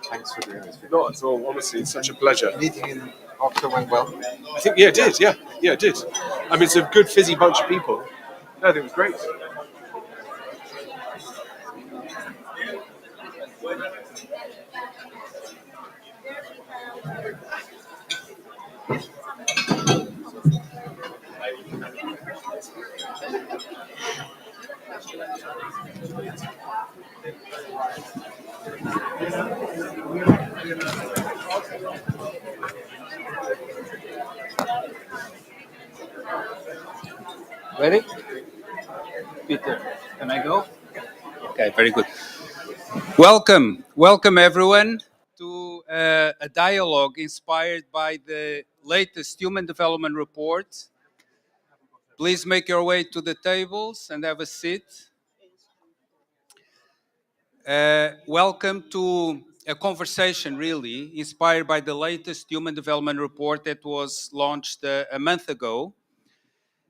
Thanks for doing this. Not at all. Honestly, it's such a pleasure. Meeting in Oxford went well. I think, yeah, it did. Yeah, it did. I mean, it's a good, fizzy bunch of people. I think it was great. Ready? Peter, can I go? Okay, very good. Welcome everyone to a dialogue inspired by the latest Human Development Report. Please make your way to the tables and have a seat. Welcome to a conversation really inspired by the latest Human Development Report that was launched a month ago.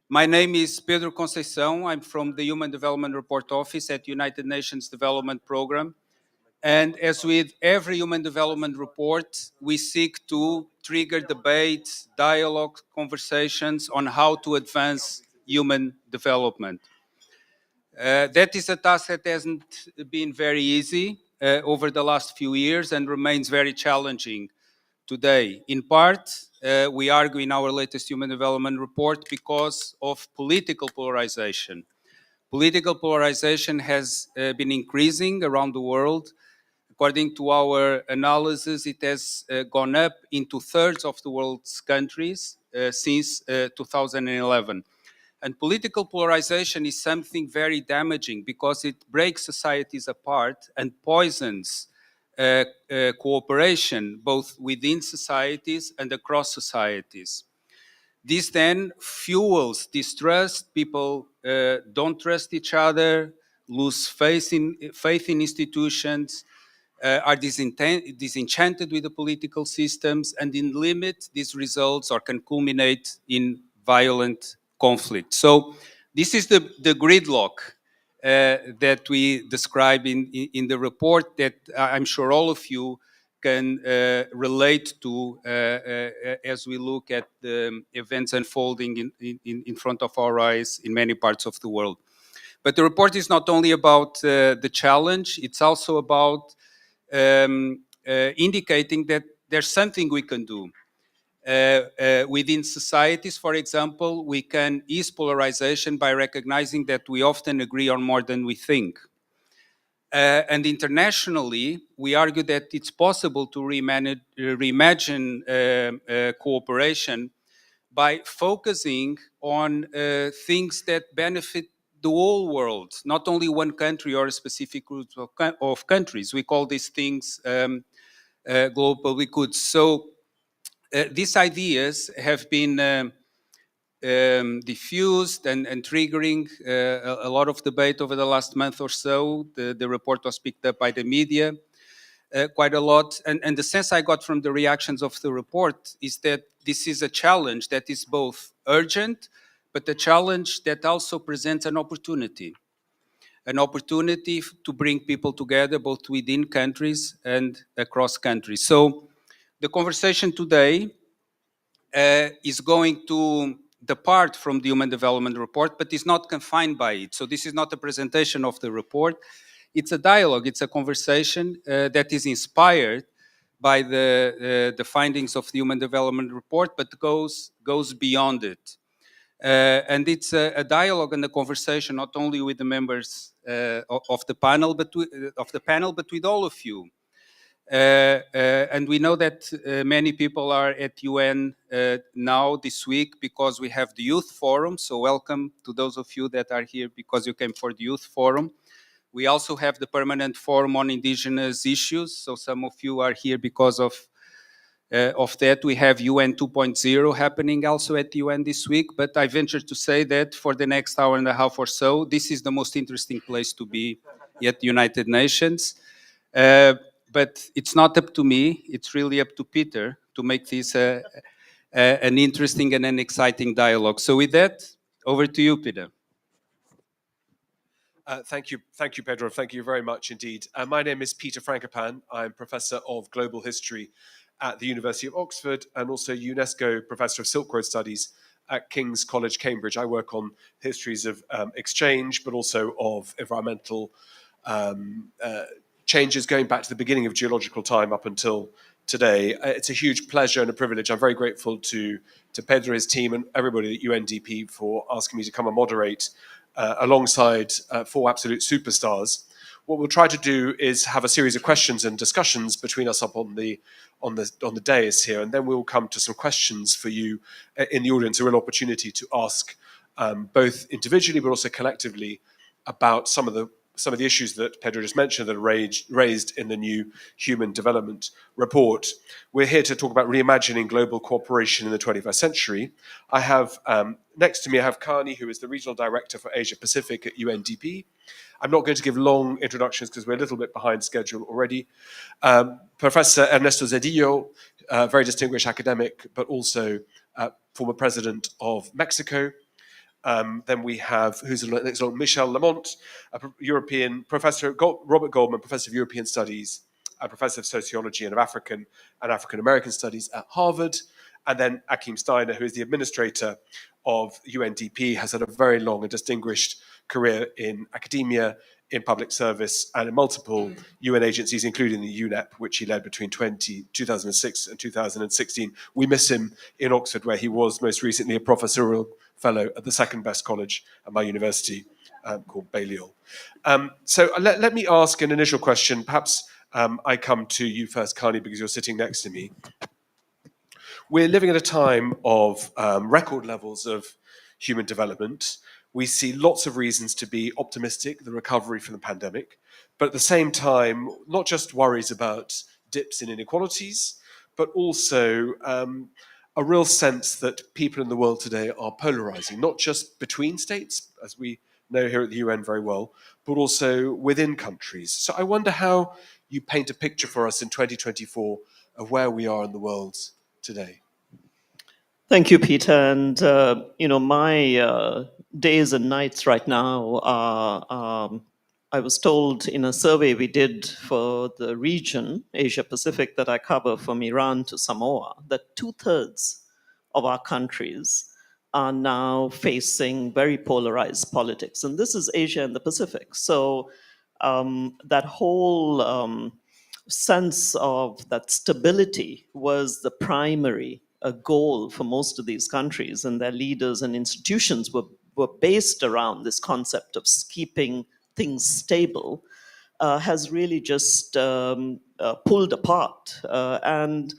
My name is Pedro Conceição. I'm from the Human Development Report Office at United Nations Development Programme. And as with every Human Development Report, we seek to trigger debates, dialogue, conversations on how to advance human development. That is a task that hasn't been very easy over the last few years and remains very challenging today. In part, we argue in our latest Human Development Report because of political polarization. Political polarization has been increasing around the world. According to our analysis, it has gone up in 2/3 of the world's countries since 2011. And political polarization is something very damaging because it breaks societies apart and poisons cooperation both within societies and across societies. This then fuels distrust. People don't trust each other, lose faith in institutions, are disenchanted with the political systems, and in limit, these results or can culminate in violent conflict. So this is the gridlock that we describe in the report that I'm sure all of you can relate to as we look at the events unfolding in front of our eyes in many parts of the world. But the report is not only about the challenge, it's also about indicating that there's something we can do. Within societies, for example, we can ease polarization by recognizing that we often agree on more than we think. And internationally, we argue that it's possible to reimagine cooperation by focusing on things that benefit the whole world, not only one country or a specific group of countries. We call these things global public goods. So these ideas have been diffused and triggering a lot of debate over the last month or so. The report was picked up by the media quite a lot. And the sense I got from the reactions of the report is that this is a challenge that is both urgent, but a challenge that also presents an opportunity to bring people together, both within countries and across countries. So the conversation today is going to depart from the Human Development Report, but is not confined by it. So this is not a presentation of the report. It's a dialogue, it's a conversation that is inspired by the findings of the Human Development Report, but goes beyond it. And it's a dialogue and a conversation not only with the members of the panel, but with all of you. And we know that many people are at UN now this week because we have the Youth Forum. So welcome to those of you that are here because you came for the Youth Forum. We also have the Permanent Forum on Indigenous Issues. So some of you are here because of that. We have UN 2.0 happening also at the UN this week. But I venture to say that for the next hour and a half or so, this is the most interesting place to be at the United Nations. But it's not up to me. It's really up to Peter to make this an interesting and an exciting dialogue. So with that, over to you, Peter. Thank you, Pedro. Thank you very much indeed. My name is Peter Frankopan. I'm Professor of Global History at the University of Oxford and also UNESCO Professor of Silk Road Studies at King's College, Cambridge. I work on histories of exchange, but also of environmental changes going back to the beginning of geological time up until today. It's a huge pleasure and a privilege. I'm very grateful to Pedro, his team, and everybody at UNDP for asking me to come and moderate alongside four absolute superstars. What we'll try to do is have a series of questions and discussions between us up on the dais here, and then we'll come to some questions for you in the audience, a real opportunity to ask both individually but also collectively about some of the issues that Pedro just mentioned that are raised in the new Human Development Report. We're here to talk about reimagining global cooperation in the 21st century. I have next to me, I have Kani, who is the Regional Director for Asia Pacific at UNDP. I'm not going to give long introductions because we're a little bit behind schedule already. Professor Ernesto Zedillo, very distinguished academic, but also former president of Mexico. Then we have, who's the next one? Michel Lamont, a European professor, Robert Goldman, professor of European Studies, a professor of Sociology and of African and African American Studies at Harvard. And then Achim Steiner, who is the administrator of UNDP, has had a very long and distinguished career in academia, in public service, and in multiple UN agencies, including the UNEP, which he led between 2006 and 2016. We miss him in Oxford, where he was most recently a professorial fellow at the second best college at my university, called Balliol. So let me ask an initial question. Perhaps I come to you first, Kani, because you're sitting next to me. We're living at a time of record levels of human development. We see lots of reasons to be optimistic, the recovery from the pandemic, but at the same time, not just worries about dips in inequalities, but also a real sense that people in the world today are polarizing, not just between states, as we know here at the UN very well, but also within countries. So I wonder how you paint a picture for us in 2024 of where we are in the world today. Thank you, Peter. And, my days and nights right now are, I was told in a survey we did for the region, Asia Pacific, that I cover from Iran to Samoa, that 2/3 of our countries are now facing very polarized politics. And this is Asia and the Pacific. So that whole sense of that stability was the primary goal for most of these countries, and their leaders and institutions were based around this concept of keeping things stable, has really just pulled apart. And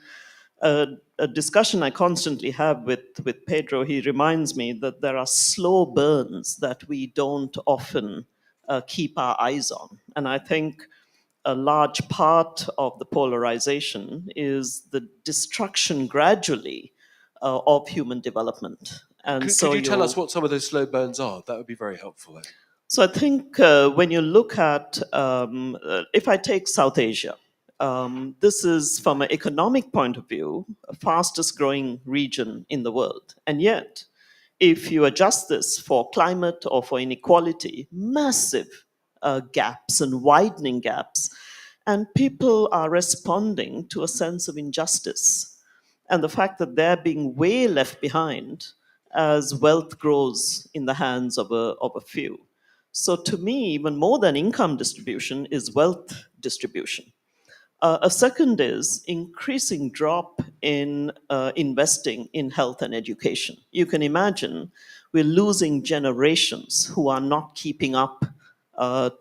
a discussion I constantly have with Pedro, he reminds me that there are slow burns that we don't often keep our eyes on. And I think a large part of the polarization is the destruction gradually of human development. And Could you tell us what some of those slow burns are? That would be very helpful. So I think when you look at, if I take South Asia, this is from an economic point of view, the fastest growing region in the world. And yet, if you adjust this for climate or for inequality, massive gaps and widening gaps. And people are responding to a sense of injustice and the fact that they're being way left behind as wealth grows in the hands of a few. So to me, even more than income distribution is wealth distribution. A second is increasing drop in investing in health and education. You can imagine we're losing generations who are not keeping up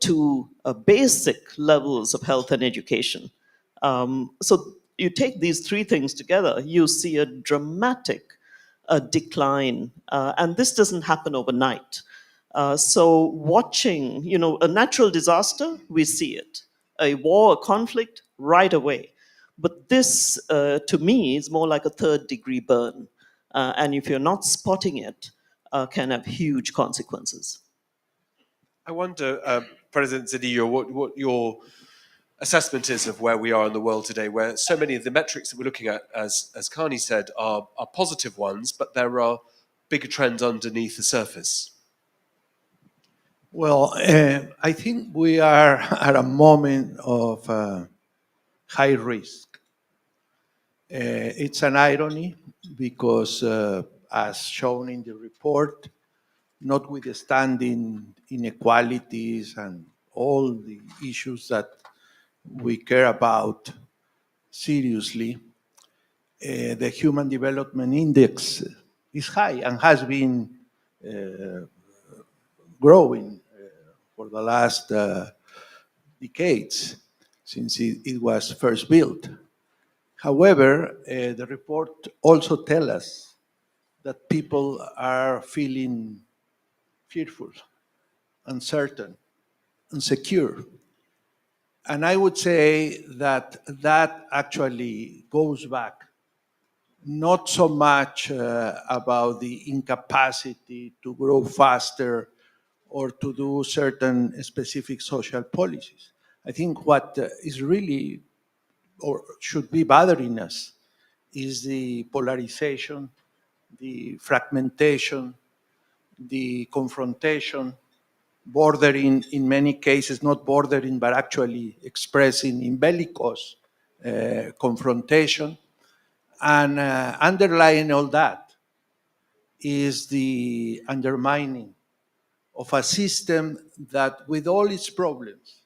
to basic levels of health and education. So you take these three things together, you see a dramatic decline, and this doesn't happen overnight. So watching, a natural disaster, we see it. A war, a conflict, right away. But this, to me, is more like a third-degree burn. And if you're not spotting it, can have huge consequences. I wonder, President Zedillo, what your assessment is of where we are in the world today, where so many of the metrics that we're looking at, as Kani said, are positive ones, but there are bigger trends underneath the surface. Well, I think we are at a moment of high risk. It's an irony because, as shown in the report, notwithstanding inequalities and all the issues that we care about seriously, the Human Development Index is high and has been growing for the last decades since it was first built. However, the report also tells us that people are feeling fearful, uncertain, insecure. And I would say that that actually goes back not so much about the incapacity to grow faster or to do certain specific social policies. I think what is really or should be bothering us is the polarization, the fragmentation, the confrontation, bordering in many cases, not bordering, but actually expressing in bellicose confrontation. And underlying all that is the undermining of a system that, with all its problems,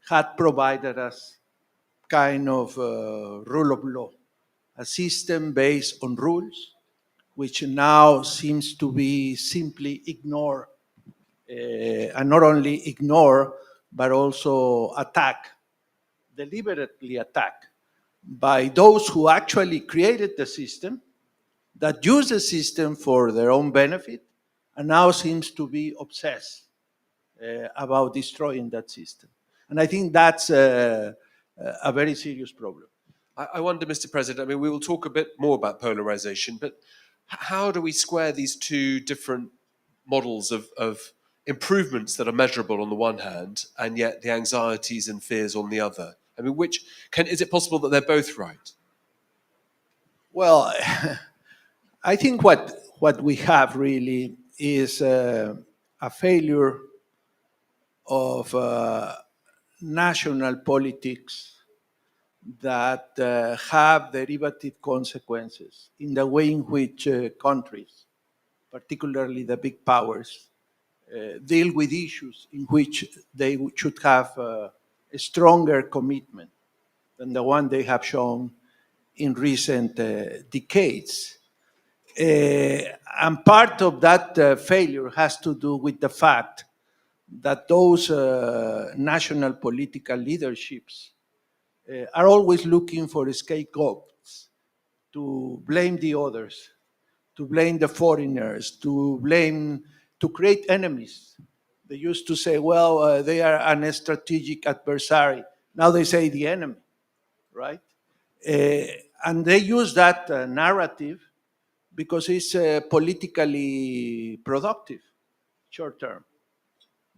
had provided us kind of rule of law, a system based on rules, which now seems to be simply ignored, and not only ignore, but also attack, deliberately attack, by those who actually created the system, that use the system for their own benefit, and now seems to be obsessed about destroying that system. And I think that's a very serious problem. I wonder, Mr. President, I mean, we will talk a bit more about polarization, but how do we square these two different models of improvements that are measurable on the one hand, and yet the anxieties and fears on the other? I mean, is it possible that they're both right? Well, I think what we have really is a failure of national politics that have derivative consequences in the way in which countries, particularly the big powers, deal with issues in which they should have a stronger commitment than the one they have shown in recent decades. And part of that failure has to do with the fact that those national political leaderships are always looking for scapegoats to blame the others, to blame the foreigners, to create enemies. They used to say, well, they are a strategic adversary. Now they say the enemy, right? And they use that narrative because it's politically productive, short term.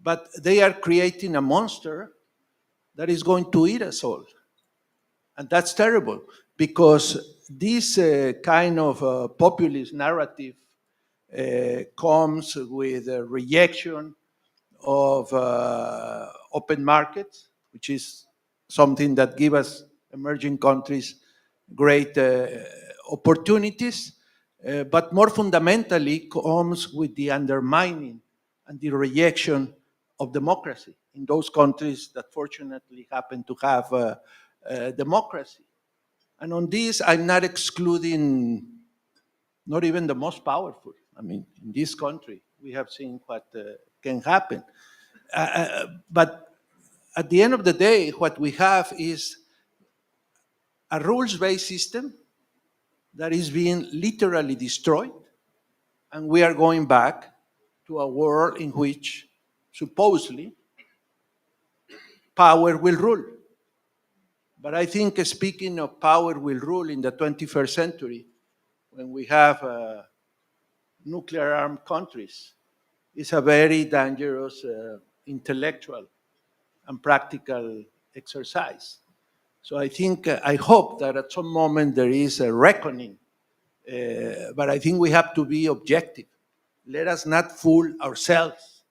But they are creating a monster that is going to eat us all. And that's terrible because this kind of populist narrative comes with a rejection of open markets, which is something that gives us emerging countries great opportunities, but more fundamentally comes with the undermining and the rejection of democracy in those countries that fortunately happen to have democracy. And on this, I'm not excluding not even the most powerful. I mean, in this country, we have seen what can happen. But at the end of the day, what we have is a rules-based system that is being literally destroyed, and we are going back to a world in which supposedly power will rule. But I think speaking of power will rule in the 21st century, when we have nuclear armed countries, is a very dangerous intellectual and practical exercise. So I think, I hope that at some moment there is a reckoning, but I think we have to be objective. Let us not fool ourselves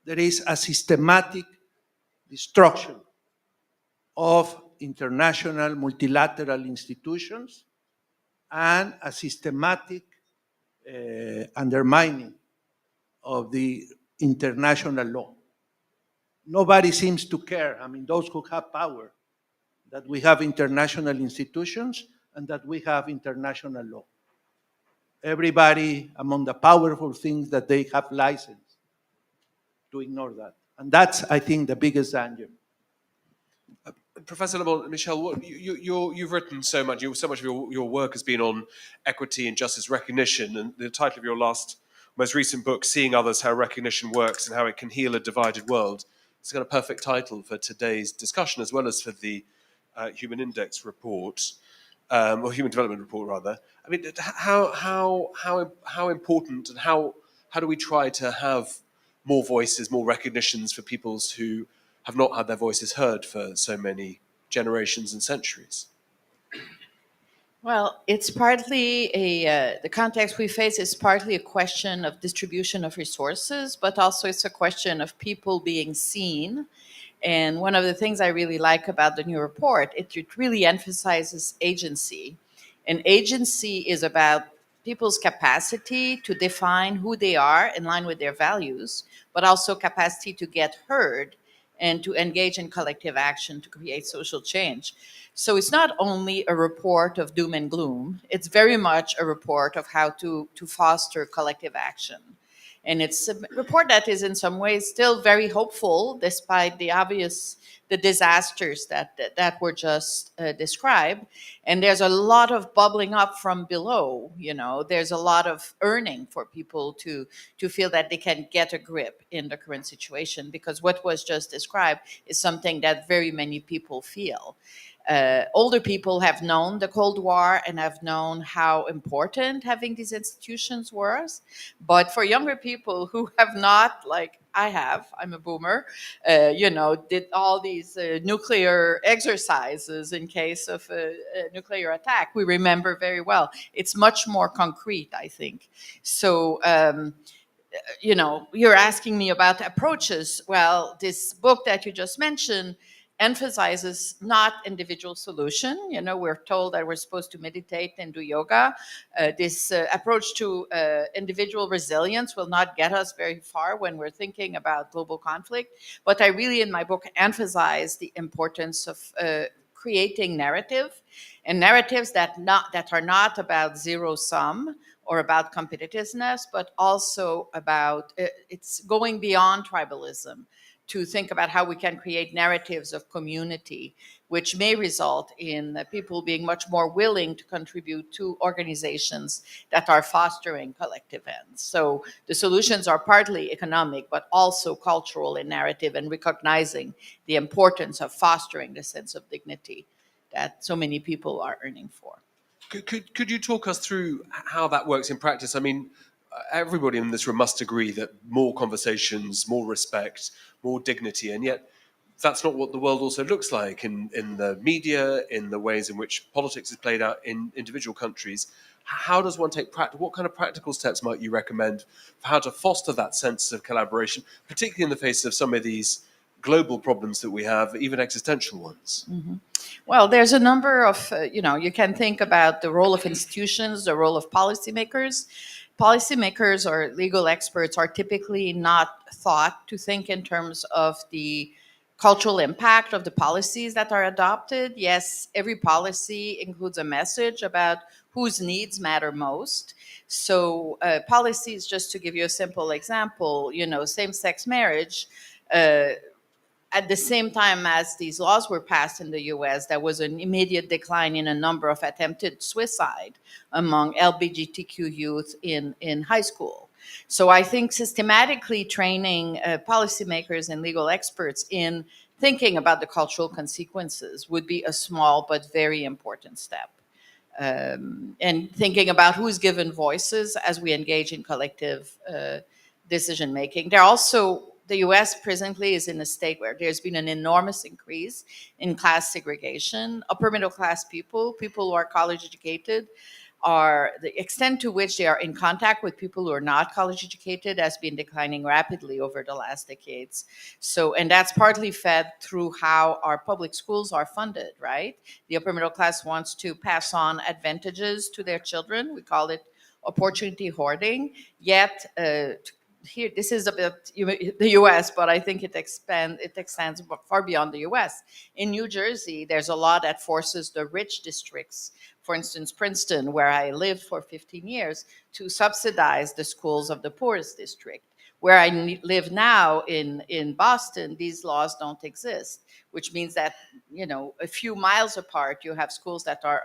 there is a systematic destruction of international multilateral institutions and a systematic undermining of the international law. Nobody seems to care. I mean, those who have power, that we have international institutions and that we have international law. Everybody, among the powerful things that they have license to ignore that. And that's, I think, the biggest danger. Professor Lamont, Michel, you've written so much. So much of your work has been on equity and justice recognition, and the title of your most recent book, "Seeing Others: How Recognition Works and How It Can Heal a Divided World," it's got a perfect title for today's discussion, as well as for the Human Index report, or Human Development report, rather. I mean, how important and how do we try to have more voices, more recognitions for peoples who have not had their voices heard for so many generations and centuries? Well, it's partly the context we face is partly a question of distribution of resources, but also it's a question of people being seen. And one of the things I really like about the new report, it really emphasizes agency. And agency is about people's capacity to define who they are in line with their values, but also capacity to get heard and to engage in collective action to create social change. So it's not only a report of doom and gloom, it's very much a report of how to foster collective action. And it's a report that is in some ways still very hopeful despite the disasters that were just described. And there's a lot of bubbling up from below. There's a lot of earning for people to feel that they can get a grip in the current situation, because what was just described is something that very many people feel. Older people have known the Cold War and have known how important having these institutions was. But for younger people who have not, like I have, I'm a boomer, did all these nuclear exercises in case of a nuclear attack, we remember very well. It's much more concrete, I think. So, you're asking me about approaches. Well, this book that you just mentioned emphasizes not individual solution. We're told that we're supposed to meditate and do yoga. This approach to individual resilience will not get us very far when we're thinking about global conflict. But I really, in my book, emphasize the importance of creating narrative, and narratives that are not about zero sum or about competitiveness, but also about it's going beyond tribalism to think about how we can create narratives of community, which may result in people being much more willing to contribute to organizations that are fostering collective ends. So the solutions are partly economic, but also cultural and narrative, and recognizing the importance of fostering the sense of dignity that so many people are yearning for. Could you talk us through how that works in practice? I mean, everybody in this room must agree that more conversations, more respect, more dignity, and yet that's not what the world also looks like in the media, in the ways in which politics is played out in individual countries. How does one take what kind of practical steps might you recommend for how to foster that sense of collaboration, particularly in the face of some of these global problems that we have, even existential ones? Mm-hmm. Well, there's a number of, you can think about the role of institutions, the role of policymakers. Policymakers or legal experts are typically not thought to think in terms of the cultural impact of the policies that are adopted. Yes, every policy includes a message about whose needs matter most. So policies, just to give you a simple example, same-sex marriage, at the same time as these laws were passed in the US, there was an immediate decline in a number of attempted suicide among LGBTQ youth in high school. So I think systematically training policymakers and legal experts in thinking about the cultural consequences would be a small but very important step. And thinking about who's given voices as we engage in collective decision making. The US presently is in a state where there's been an enormous increase in class segregation. Upper middle class people who are college educated, are the extent to which they are in contact with people who are not college educated has been declining rapidly over the last decades. So, and that's partly fed through how our public schools are funded, right? The upper middle class wants to pass on advantages to their children. We call it opportunity hoarding. Yet, here, this is a bit the U.S., but I think it extends far beyond the U.S. In New Jersey, there's a law that forces the rich districts, for instance, Princeton, where I lived for 15 years, to subsidize the schools of the poorest district. Where I live now in Boston, these laws don't exist, which means that, a few miles apart, you have schools that are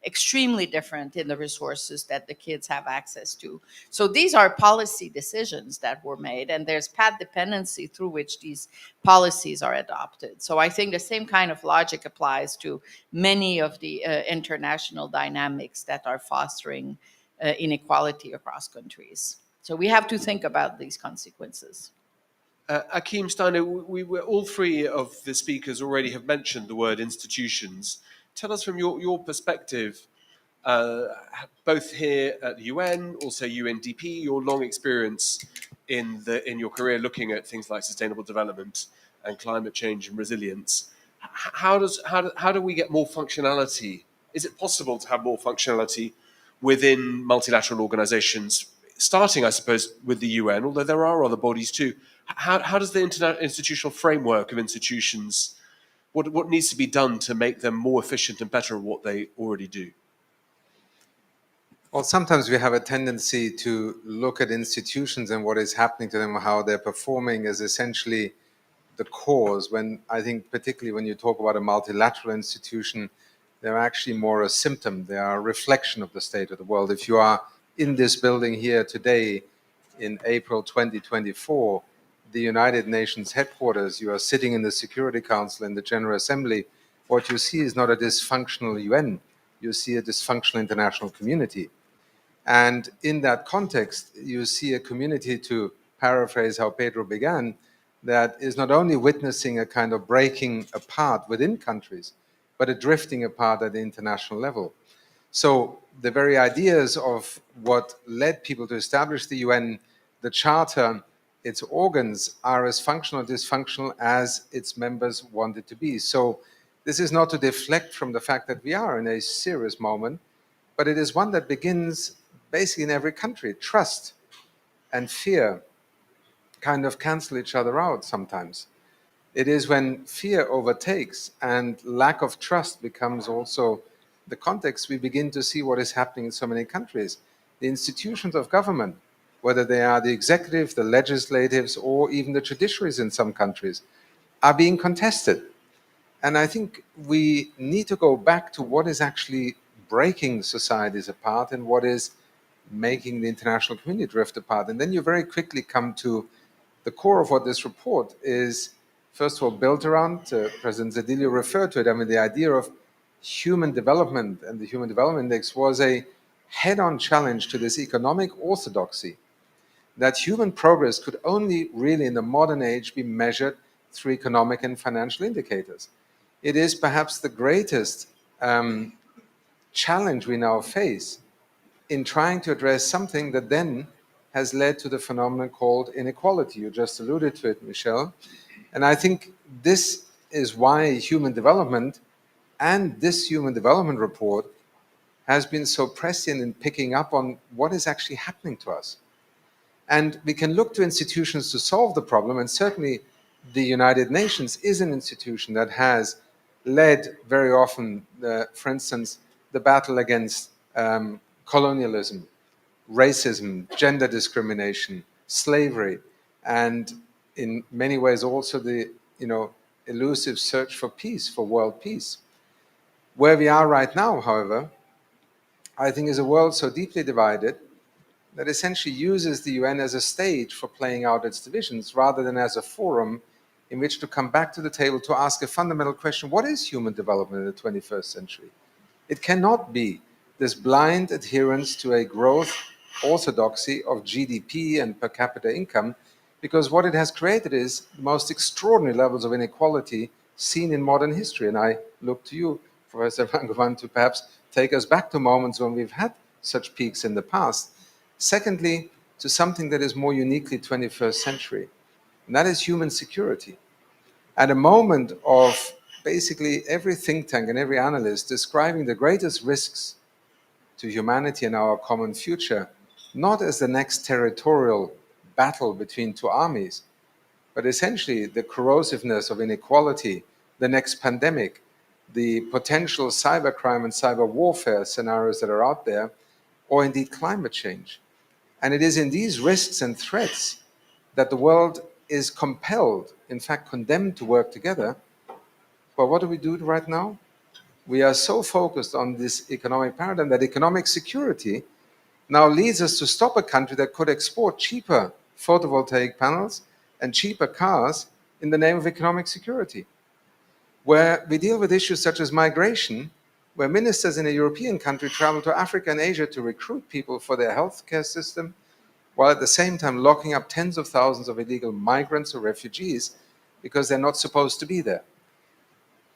extremely different in the resources that the kids have access to. So these are policy decisions that were made, and there's path dependency through which these policies are adopted. So I think the same kind of logic applies to many of the international dynamics that are fostering inequality across countries. So we have to think about these consequences. Akeem Steiner, we were all three of the speakers already have mentioned the word institutions. Tell us from your perspective, both here at the UN, also UNDP, your long experience in your career looking at things like sustainable development and climate change and resilience. How do we get more functionality? Is it possible to have more functionality within multilateral organizations, starting, I suppose, with the UN, although there are other bodies too? How does the institutional framework of institutions, what needs to be done to make them more efficient and better at what they already do? Well, sometimes we have a tendency to look at institutions and what is happening to them, how they're performing as essentially the cause, when I think particularly when you talk about a multilateral institution, they're actually more a symptom. They are a reflection of the state of the world. If you are in this building here today in April 2024, the United Nations headquarters, you are sitting in the Security Council in the General Assembly, what you see is not a dysfunctional UN, you see a dysfunctional international community. And in that context, you see a community, to paraphrase how Pedro began, that is not only witnessing a kind of breaking apart within countries, but a drifting apart at the international level. So the very ideas of what led people to establish the UN, the Charter, its organs are as functional or dysfunctional as its members want it to be. So this is not to deflect from the fact that we are in a serious moment, but it is one that begins basically in every country. Trust and fear kind of cancel each other out sometimes. It is when fear overtakes and lack of trust becomes also the context, we begin to see what is happening in so many countries. The institutions of government, whether they are the executive, the legislatives, or even the judiciaries in some countries, are being contested. And I think we need to go back to what is actually breaking societies apart and what is making the international community drift apart. And then you very quickly come to the core of what this report is, first of all, built around, President Zedillo referred to it, I mean, the idea of human development, and the Human Development Index was a head-on challenge to this economic orthodoxy that human progress could only really in the modern age be measured through economic and financial indicators. It is perhaps the greatest challenge we now face in trying to address something that then has led to the phenomenon called inequality. You just alluded to it, Michelle. And I think this is why human development and this human development report has been so prescient in picking up on what is actually happening to us. And we can look to institutions to solve the problem, and certainly the United Nations is an institution that has led very often, for instance, the battle against colonialism, racism, gender discrimination, slavery, and in many ways also the elusive search for peace, for world peace. Where we are right now, however, I think is a world so deeply divided that essentially uses the UN as a stage for playing out its divisions rather than as a forum in which to come back to the table to ask a fundamental question: what is human development in the 21st century? It cannot be this blind adherence to a growth orthodoxy of GDP and per capita income, because what it has created is the most extraordinary levels of inequality seen in modern history. And I look to you, Professor Van Govan, to perhaps take us back to moments when we've had such peaks in the past. Secondly, to something that is more uniquely 21st century, and that is human security. At a moment of basically every think tank and every analyst describing the greatest risks to humanity and our common future, not as the next territorial battle between two armies, but essentially the corrosiveness of inequality, the next pandemic, the potential cybercrime and cyber warfare scenarios that are out there, or indeed climate change. And it is in these risks and threats that the world is compelled, in fact condemned, to work together. But what do we do right now? We are so focused on this economic paradigm that economic security now leads us to stop a country that could export cheaper photovoltaic panels and cheaper cars in the name of economic security. Where we deal with issues such as migration, where ministers in a European country travel to Africa and Asia to recruit people for their healthcare system, while at the same time locking up tens of thousands of illegal migrants or refugees because they're not supposed to be there.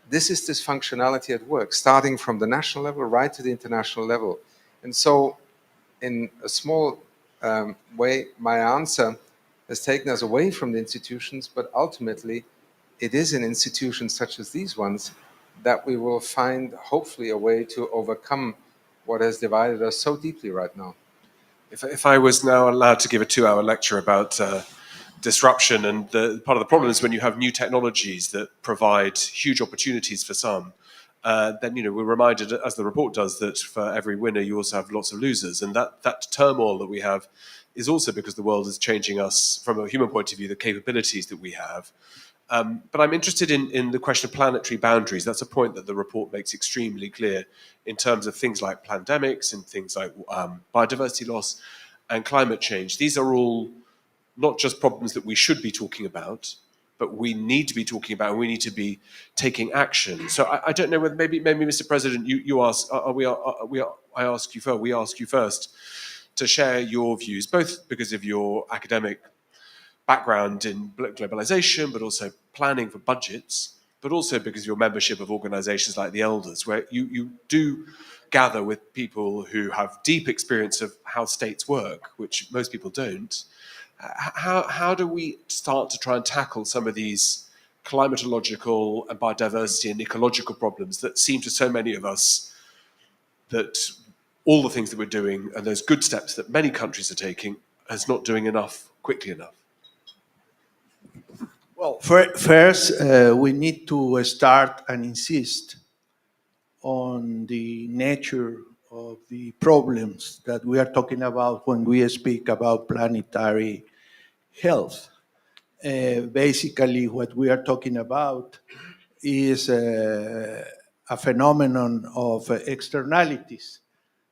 This is dysfunctionality at work, starting from the national level right to the international level. And so, in a small way, my answer has taken us away from the institutions, but ultimately, it is in institutions such as these ones that we will find, hopefully, a way to overcome what has divided us so deeply right now. If I was now allowed to give a 2-hour lecture about disruption, and part of the problem is when you have new technologies that provide huge opportunities for some, then we're reminded, as the report does, that for every winner you also have lots of losers, and that turmoil that we have is also because the world is changing us from a human point of view, the capabilities that we have. But I'm interested in the question of planetary boundaries. That's a point that the report makes extremely clear in terms of things like pandemics and things like biodiversity loss and climate change. These are all not just problems that we should be talking about, but we need to be talking about, and we need to be taking action. So I don't know whether maybe Mr. President, you ask, we ask you first to share your views, both because of your academic background in globalization, but also planning for budgets, but also because of your membership of organizations like the Elders, where you do gather with people who have deep experience of how states work, which most people don't. How do we start to try and tackle some of these climatological and biodiversity and ecological problems that seem to so many of us that all the things that we're doing and those good steps that many countries are taking is not doing enough quickly enough? Well, first, we need to start and insist on the nature of the problems that we are talking about when we speak about planetary health. Basically, what we are talking about is a phenomenon of externalities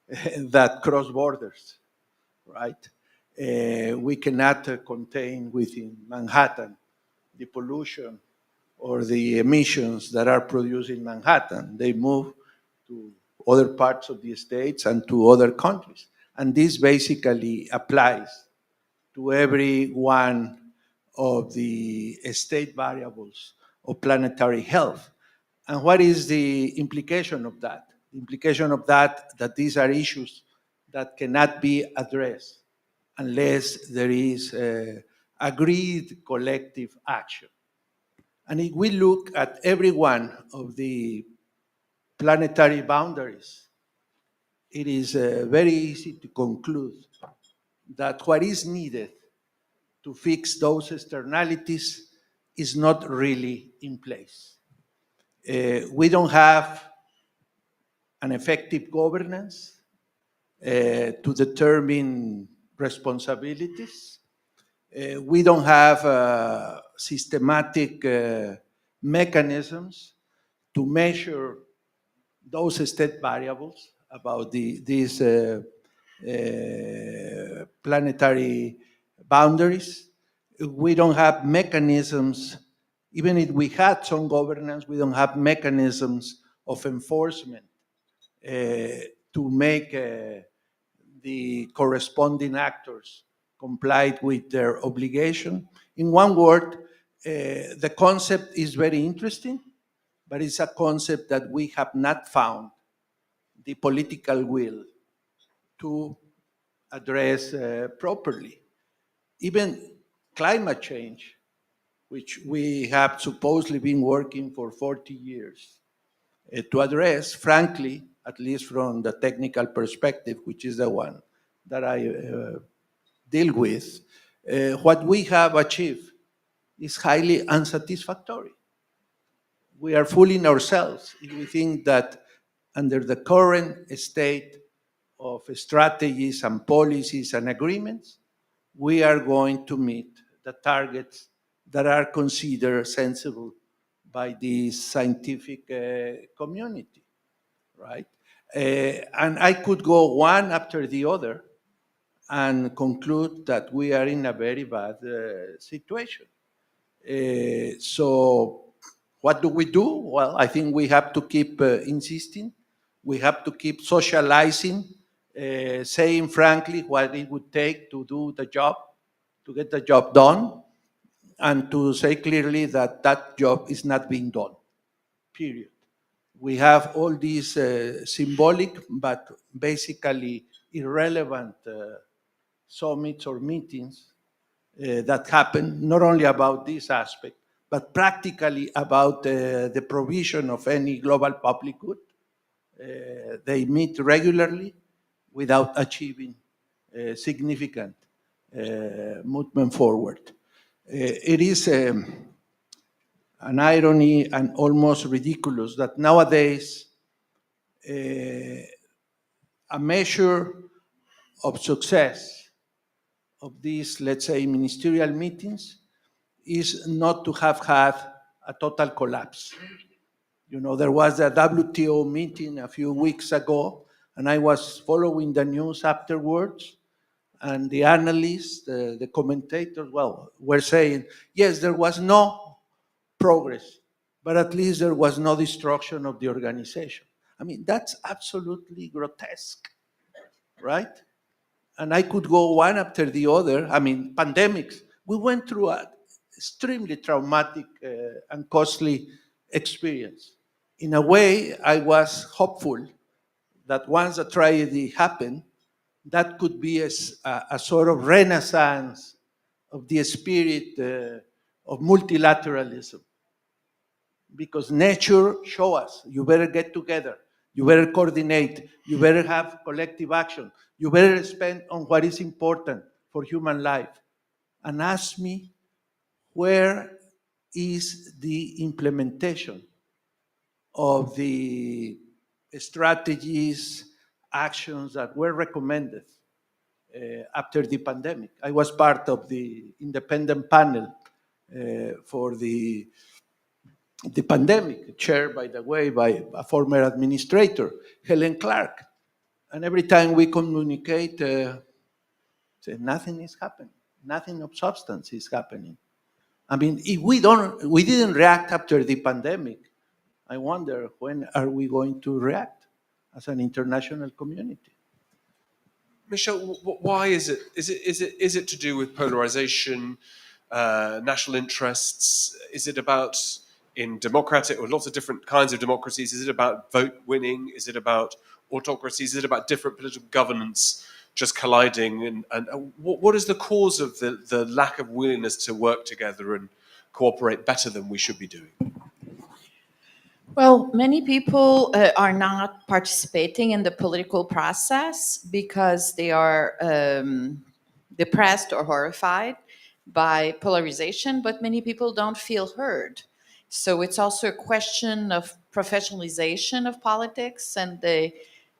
that cross borders, right? We cannot contain within Manhattan the pollution or the emissions that are produced in Manhattan. They move to other parts of the states and to other countries. And this basically applies to every one of the state variables of planetary health. And what is the implication of that? The implication of that these are issues that cannot be addressed unless there is agreed collective action. And if we look at every one of the planetary boundaries, it is very easy to conclude that what is needed to fix those externalities is not really in place. We don't have an effective governance to determine responsibilities. We don't have systematic mechanisms to measure those state variables about these planetary boundaries. We don't have mechanisms, even if we had some governance, we don't have mechanisms of enforcement to make the corresponding actors comply with their obligation. In one word, the concept is very interesting, but it's a concept that we have not found the political will to address properly. Even climate change, which we have supposedly been working for 40 years to address, frankly, at least from the technical perspective, which is the one that I deal with, what we have achieved is highly unsatisfactory. We are fooling ourselves if we think that under the current state of strategies and policies and agreements, we are going to meet the targets that are considered sensible by the scientific community, right? And I could go one after the other and conclude that we are in a very bad situation. So what do we do? Well, I think we have to keep insisting. We have to keep socializing, saying frankly what it would take to do the job, to get the job done, and to say clearly that that job is not being done, period. We have all these symbolic but basically irrelevant summits or meetings that happen, not only about this aspect, but practically about the provision of any global public good. They meet regularly without achieving significant movement forward. It is an irony and almost ridiculous that nowadays a measure of success of these, let's say, ministerial meetings is not to have had a total collapse. You know, there was a WTO meeting a few weeks ago, and I was following the news afterwards, and the analysts, the commentators, well, were saying, yes, there was no progress, but at least there was no destruction of the organization. I mean, that's absolutely grotesque, right? And I could go one after the other. I mean, pandemics. We went through an extremely traumatic and costly experience. In a way, I was hopeful that once the tragedy happened, that could be a sort of renaissance of the spirit of multilateralism. Because nature show us, you better get together, you better coordinate, you better have collective action, you better spend on what is important for human life. And ask me, where is the implementation of the strategies, actions that were recommended after the pandemic? I was part of the independent panel for the pandemic, chaired, by the way, by a former administrator, Helen Clark. And every time we communicate, say nothing is happening. Nothing of substance is happening. I mean, if we didn't react after the pandemic, I wonder when are we going to react as an international community? Michel, why is it? Is it to do with polarization, national interests? Is it about, in democratic or lots of different kinds of democracies, is it about vote winning? Is it about autocracies? Is it about different political governance just colliding? And what is the cause of the lack of willingness to work together and cooperate better than we should be doing? Well, many people are not participating in the political process because they are depressed or horrified by polarization, but many people don't feel heard. So it's also a question of professionalization of politics and the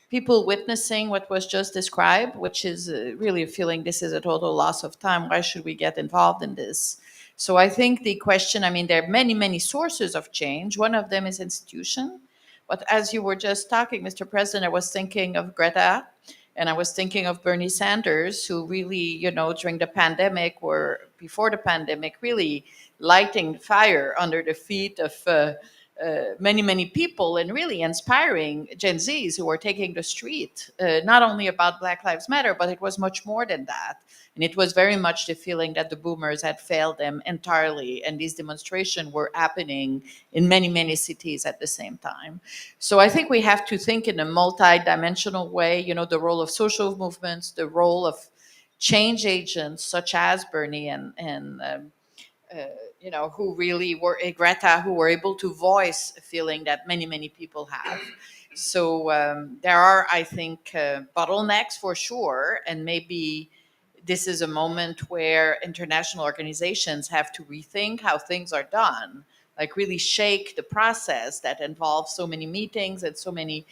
people witnessing what was just described, which is really feeling this is a total loss of time. Why should we get involved in this? So I think the question, I mean, there are many, many sources of change. One of them is institution. But as you were just talking, Mr. President, I was thinking of Greta and I was thinking of Bernie Sanders, who really, you know, during the pandemic or before the pandemic, really lighting fire under the feet of many people, and really inspiring Gen Zs who were taking the street, not only about Black Lives Matter, but it was much more than that. And it was very much the feeling that the boomers had failed them entirely, and these demonstrations were happening in many cities at the same time. So I think we have to think in a multi-dimensional way, the role of social movements, the role of change agents such as Bernie and who really were Greta, who were able to voice a feeling that many people have. So there are, I think, bottlenecks for sure, and maybe this is a moment where international organizations have to rethink how things are done, like really shake the process that involves so many meetings and so many.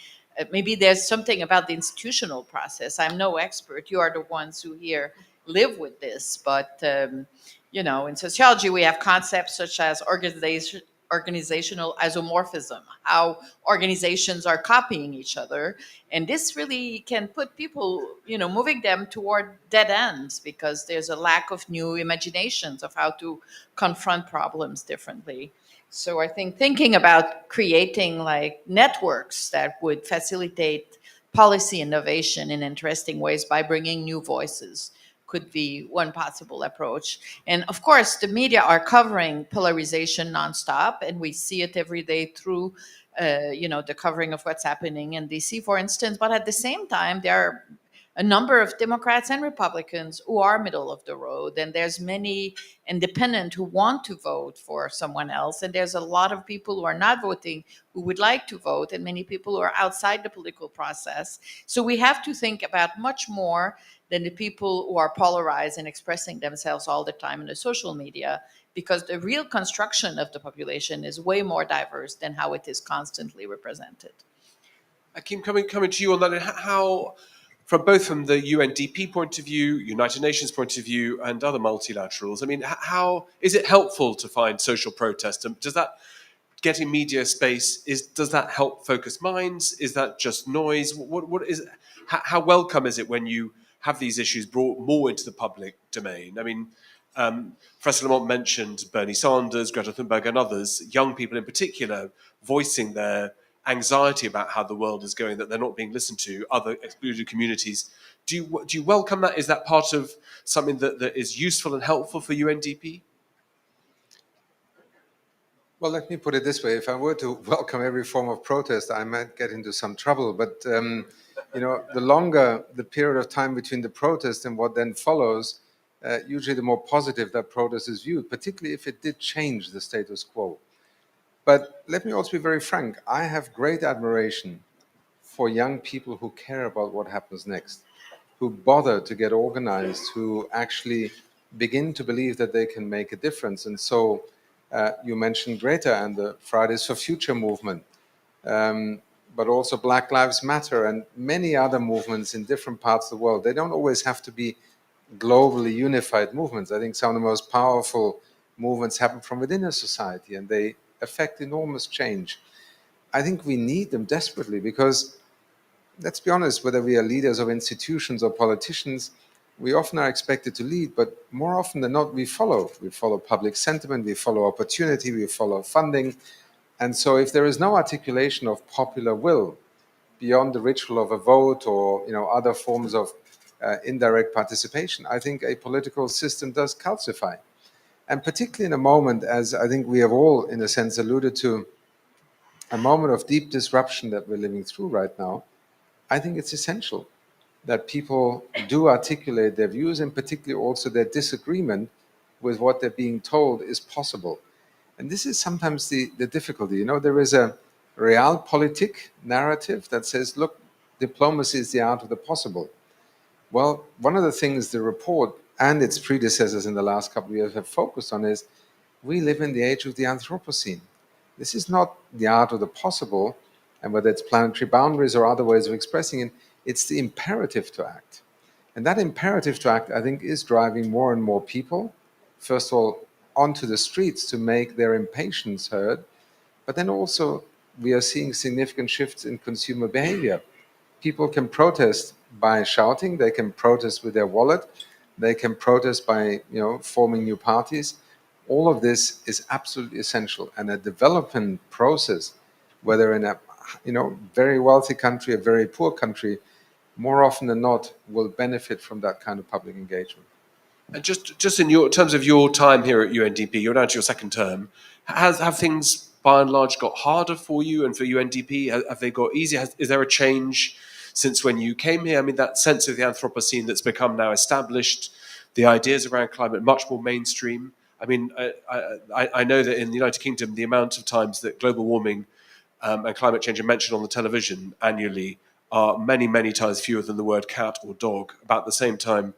Maybe there's something about the institutional process. I'm no expert. You are the ones who here live with this, but in sociology, we have concepts such as organizational isomorphism, how organizations are copying each other. And this really can put people, moving them toward dead ends because there's a lack of new imaginations of how to confront problems differently. So I think thinking about creating like networks that would facilitate policy innovation in interesting ways by bringing new voices could be one possible approach. And of course, the media are covering polarization nonstop, and we see it every day through, the covering of what's happening in DC, for instance. But at the same time, there are a number of Democrats and Republicans who are middle of the road, and there's many independent who want to vote for someone else, and there's a lot of people who are not voting who would like to vote, and many people who are outside the political process. So we have to think about much more than the people who are polarized and expressing themselves all the time in the social media, because the real construction of the population is way more diverse than how it is constantly represented. Akim, coming to you on that, how, from the UNDP point of view, United Nations point of view, and other multilaterals, I mean, how is it helpful to find social protest? And does that getting media space does that help focus minds? Is that just noise? What is how welcome is it when you have these issues brought more into the public domain? I mean, Professor Lamont mentioned Bernie Sanders, Greta Thunberg, and others, young people in particular, voicing their anxiety about how the world is going, that they're not being listened to, other excluded communities. Do you welcome that? Is that part of something that is useful and helpful for UNDP? Well, let me put it this way. If I were to welcome every form of protest, I might get into some trouble. But, the longer the period of time between the protest and what then follows, usually the more positive that protest is viewed, particularly if it did change the status quo. But let me also be very frank. I have great admiration for young people who care about what happens next, who bother to get organized, who actually begin to believe that they can make a difference. And so you mentioned Greta and the Fridays for Future movement, but also Black Lives Matter and many other movements in different parts of the world. They don't always have to be globally unified movements. I think some of the most powerful movements happen from within a society, and they affect enormous change. I think we need them desperately because, let's be honest, whether we are leaders of institutions or politicians, we often are expected to lead, but more often than not, we follow. We follow public sentiment, we follow opportunity, we follow funding. And so if there is no articulation of popular will beyond the ritual of a vote or other forms of indirect participation, I think a political system does calcify. And particularly in a moment, as I think we have all, in a sense, alluded to, a moment of deep disruption that we're living through right now, I think it's essential that people do articulate their views and particularly also their disagreement with what they're being told is possible. And this is sometimes the difficulty. There is a realpolitik narrative that says, look, diplomacy is the art of the possible. Well, one of the things the report and its predecessors in the last couple of years have focused on is we live in the age of the Anthropocene. This is not the art of the possible, and whether it's planetary boundaries or other ways of expressing it, it's the imperative to act. And that imperative to act, I think, is driving more and more people, first of all, onto the streets to make their impatience heard, but then also we are seeing significant shifts in consumer behavior. People can protest by shouting, they can protest with their wallet, they can protest by forming new parties, all of this is absolutely essential. And a development process, whether in a very wealthy country, a very poor country, more often than not will benefit from that kind of public engagement. And just in your terms of your time here at UNDP, you're now to your second term. Have things by and large got harder for you and for UNDP? Have they got easier? Is there a change since when you came here? I mean, that sense of the Anthropocene that's become now established, the ideas around climate much more mainstream. I mean, I know that in the United Kingdom, the amount of times that global warming and climate change are mentioned on the television annually are many, many times fewer than the word cat or dog, about the same time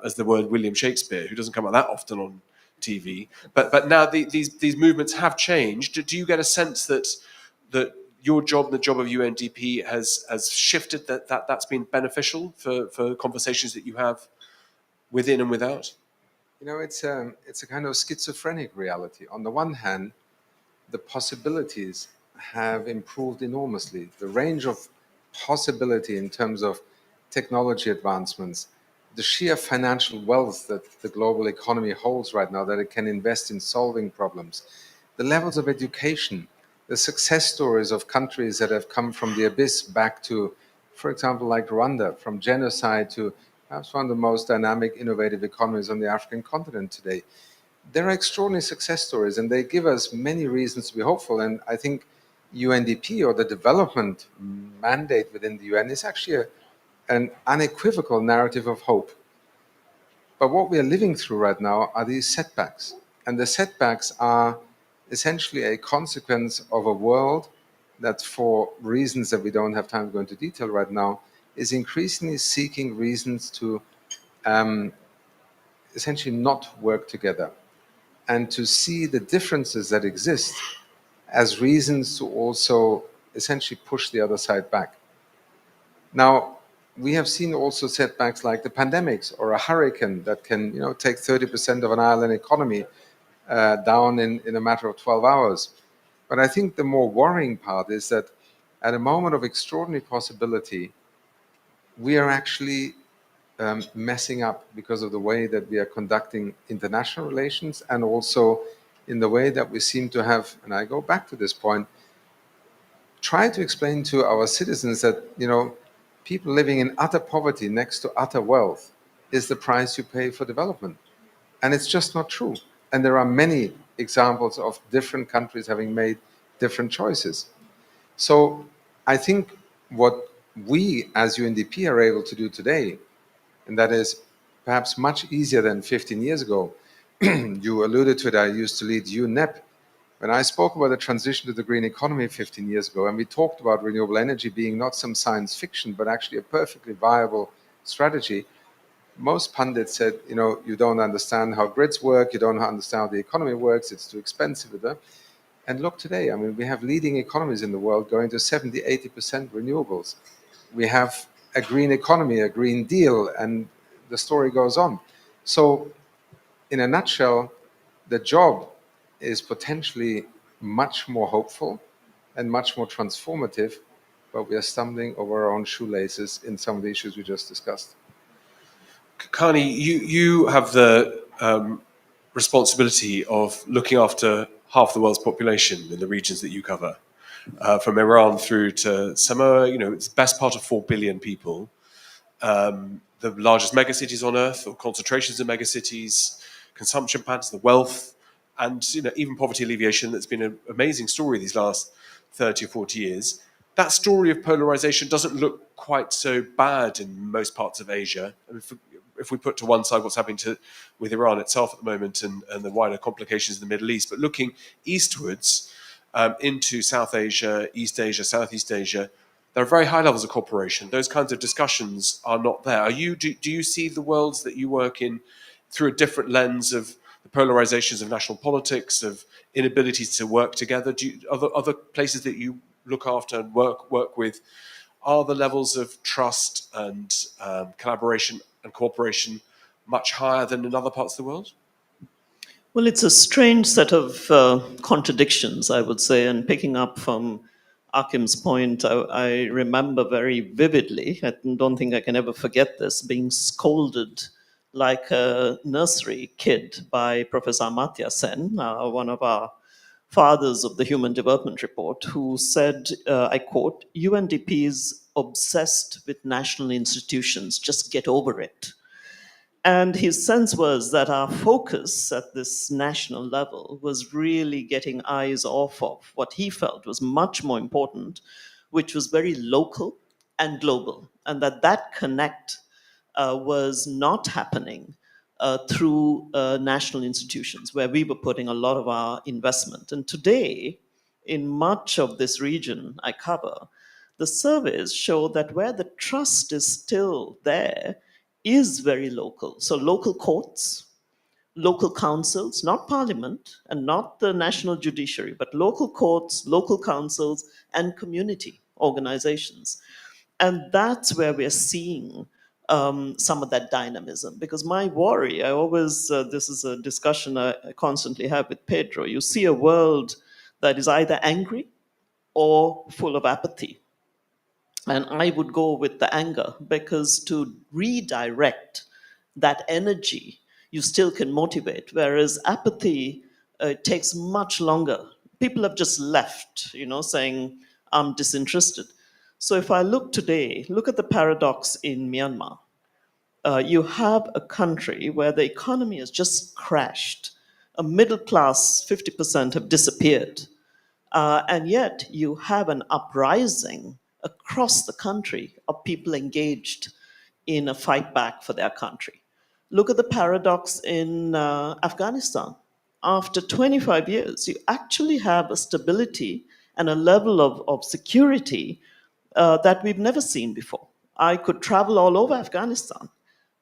as the word William Shakespeare, who doesn't come out that often on TV. But now these movements have changed. Do you get a sense that your job, the job of UNDP, has shifted, that's been beneficial for conversations that you have within and without? It's a kind of schizophrenic reality. On the one hand, the possibilities have improved enormously. The range of possibility in terms of technology advancements, the sheer financial wealth that the global economy holds right now, that it can invest in solving problems, the levels of education, the success stories of countries that have come from the abyss back to, for example, like Rwanda, from genocide to perhaps one of the most dynamic, innovative economies on the African continent today. There are extraordinary success stories, and they give us many reasons to be hopeful. And I think UNDP, or the development mandate within the UN, is actually an unequivocal narrative of hope. But what we are living through right now are these setbacks. And the setbacks are essentially a consequence of a world that, for reasons that we don't have time to go into detail right now, is increasingly seeking reasons to essentially not work together, and to see the differences that exist as reasons to also essentially push the other side back. Now, we have seen also setbacks like the pandemics or a hurricane that can take 30% of an island economy down in a matter of 12 hours. But I think the more worrying part is that at a moment of extraordinary possibility, we are actually messing up because of the way that we are conducting international relations, and also in the way that we seem to have, and I go back to this point, try to explain to our citizens that people living in utter poverty next to utter wealth is the price you pay for development. And it's just not true. And there are many examples of different countries having made different choices. So I think what we as UNDP are able to do today, and that is perhaps much easier than 15 years ago. You alluded to it, I used to lead UNEP. When I spoke about the transition to the green economy 15 years ago, and we talked about renewable energy being not some science fiction, but actually a perfectly viable strategy, most pundits said, you don't understand how grids work, you don't understand how the economy works, it's too expensive. And look today, I mean, we have leading economies in the world going to 70, 80% renewables. We have a green economy, a green deal, and the story goes on. So in a nutshell, the job is potentially much more hopeful and much more transformative, but we are stumbling over our own shoelaces in some of the issues we just discussed. Kani, you have the responsibility of looking after half the world's population in the regions that you cover, from Iran through to Samoa. It's the best part of 4 billion people. The largest megacities on Earth, or concentrations of megacities, consumption patterns, the wealth, and even poverty alleviation. That's been an amazing story these last 30 or 40 years. That story of polarization doesn't look quite so bad in most parts of Asia. I mean, if we put to one side what's happening with Iran itself at the moment and the wider complications in the Middle East, but looking eastwards into South Asia, East Asia, Southeast Asia, there are very high levels of cooperation. Those kinds of discussions are not there. Do you see the worlds that you work in through a different lens of the polarizations of national politics, of inabilities to work together? Other places that you look after and work with, are the levels of trust and collaboration and cooperation much higher than in other parts of the world? Well, it's a strange set of contradictions, I would say. And picking up from Akim's point, I remember very vividly, I don't think I can ever forget this, being scolded like a nursery kid by Professor Amartya Sen, one of our fathers of the Human Development Report, who said, I quote, UNDP is obsessed with national institutions, just get over it. And his sense was that our focus at this national level was really getting eyes off of what he felt was much more important, which was very local and global, and that connect was not happening through national institutions where we were putting a lot of our investment. And today, in much of this region I cover, the surveys show that where the trust is still there is very local. So local courts, local councils, not parliament and not the national judiciary, but local courts, local councils, and community organizations. And that's where we're seeing some of that dynamism. Because my worry, I always, this is a discussion I constantly have with Pedro, you see a world that is either angry or full of apathy. And I would go with the anger, because to redirect that energy, you still can motivate. Whereas apathy takes much longer. People have just left, saying, I'm disinterested. So if I look today, look at the paradox in Myanmar. You have a country where the economy has just crashed. A middle class, 50% have disappeared. And yet you have an uprising across the country of people engaged in a fight back for their country. Look at the paradox in Afghanistan. After 25 years, you actually have a stability and a level of security that we've never seen before. I could travel all over Afghanistan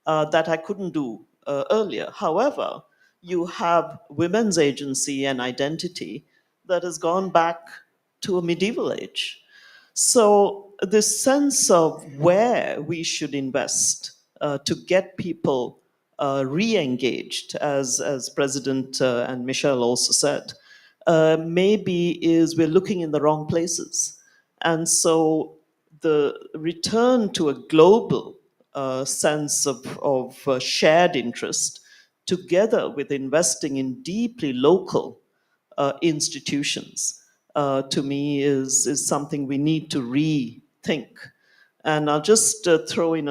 that I couldn't do earlier. However, you have women's agency and identity that has gone back to a medieval age. So, this sense of where we should invest to get people re engaged, as President and Michelle also said, maybe is we're looking in the wrong places. And so, the return to a global sense of shared interest, together with investing in deeply local institutions, to me is something we need to rethink. And I'll just throw in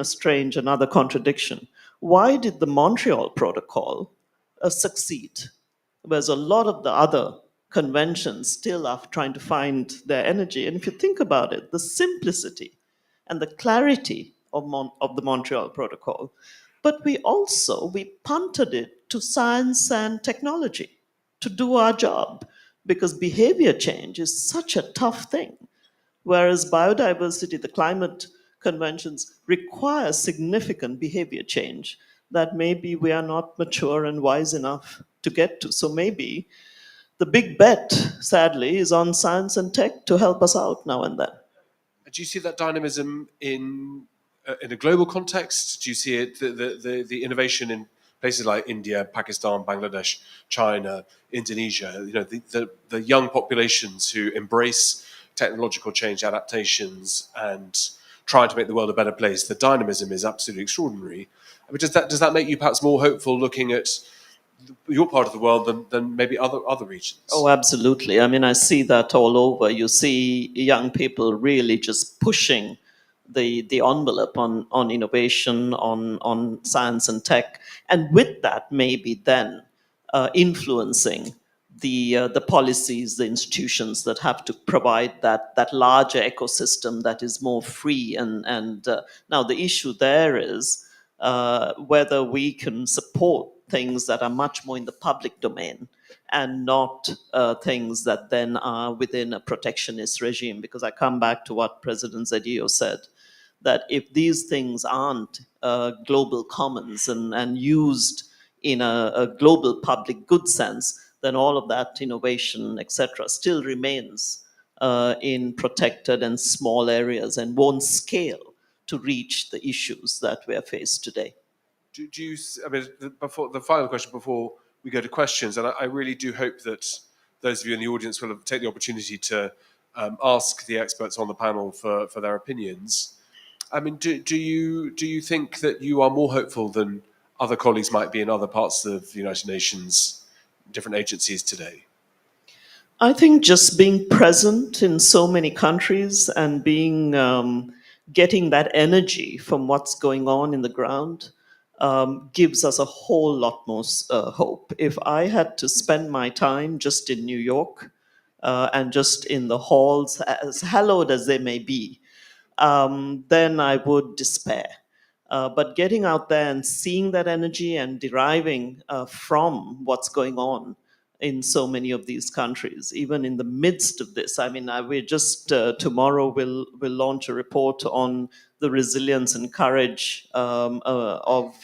another contradiction. Why did the Montreal Protocol succeed? Whereas a lot of the other conventions still are trying to find their energy. And if you think about it, the simplicity and the clarity of the Montreal Protocol, but we punted it to science and technology to do our job, because behavior change is such a tough thing. Whereas biodiversity, the climate conventions require significant behavior change that maybe we are not mature and wise enough to get to. So maybe the big bet, sadly, is on science and tech to help us out now and then. Do you see that dynamism in a global context? Do you see it the innovation in places like India, Pakistan, Bangladesh, China, Indonesia? The young populations who embrace technological change, adaptations, and trying to make the world a better place. The dynamism is absolutely extraordinary. I mean, does that make you perhaps more hopeful looking at your part of the world than maybe other regions? Oh, absolutely. I mean, I see that all over. You see young people really just pushing the envelope on innovation, on science and tech, and with that, maybe then influencing the policies, the institutions that have to provide that larger ecosystem that is more free. And now the issue there is whether we can support things that are much more in the public domain and not things that then are within a protectionist regime. Because I come back to what President Zedillo said, that if these things aren't global commons and used in a global public good sense, then all of that innovation, etc., still remains in protected and small areas and won't scale to reach the issues that we are faced today. Do you? I mean, before the final question, before we go to questions, and I really do hope that those of you in the audience will take the opportunity to ask the experts on the panel for their opinions. I mean, do you think that you are more hopeful than other colleagues might be in other parts of the United Nations, different agencies today? I think just being present in so many countries and being getting that energy from what's going on in the ground gives us a whole lot more hope. If I had to spend my time just in New York and just in the halls, as hallowed as they may be, then I would despair. But getting out there and seeing that energy and deriving from what's going on in so many of these countries, even in the midst of this. I mean, we're just tomorrow we'll launch a report on the resilience and courage of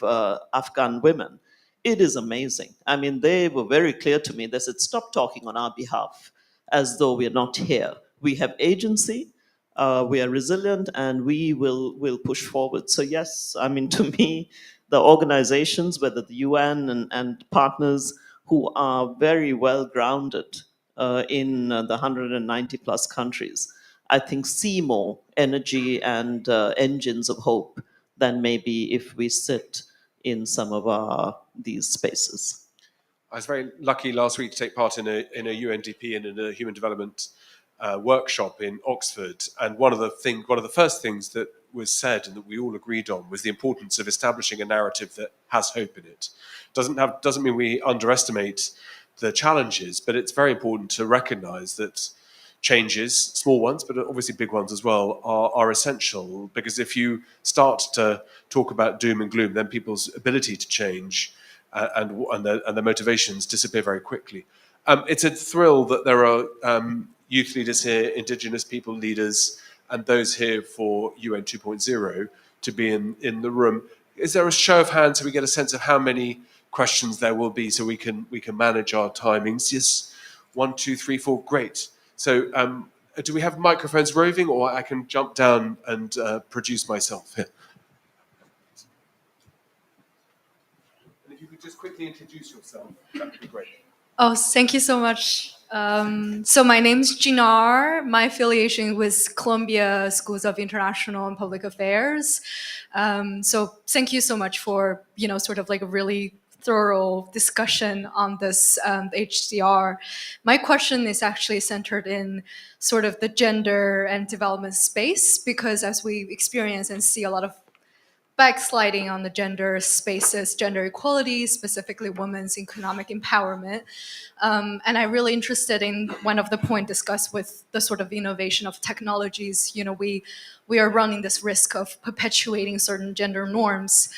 Afghan women. It is amazing. I mean, they were very clear to me. They said, "Stop talking on our behalf, as though we're not here. We have agency." We are resilient and we will push forward. So yes, I mean, to me, the organizations, whether the UN and partners who are very well grounded in the 190 plus countries, I think see more energy and engines of hope than maybe if we sit in some of these spaces. I was very lucky last week to take part in a UNDP and in a human development workshop in Oxford, and one of the first things that was said and that we all agreed on was the importance of establishing a narrative that has hope in it. Doesn't mean we underestimate the challenges, but it's very important to recognise that changes, small ones, but obviously big ones as well, are essential. Because if you start to talk about doom and gloom, then people's ability to change and their motivations disappear very quickly. It's a thrill that there are youth leaders here, indigenous people leaders, and those here for UN 2.0 to be in the room. Is there a show of hands so we get a sense of how many questions there will be so we can manage our timings? Yes, 1, 2, 3, 4, great. So do we have microphones roving, or I can jump down and produce myself here? And if you could just quickly introduce yourself, that would be great. Oh, thank you so much. So my name's Jinar. My affiliation with Columbia Schools of International and Public Affairs. So thank you so much for, sort of like a really thorough discussion on this HDR. My question is actually centered in sort of the gender and development space, because as we experience and see a lot of backsliding on the gender spaces, gender equality, specifically women's economic empowerment. And I'm really interested in one of the points discussed with the sort of innovation of technologies. We are running this risk of perpetuating certain gender norms.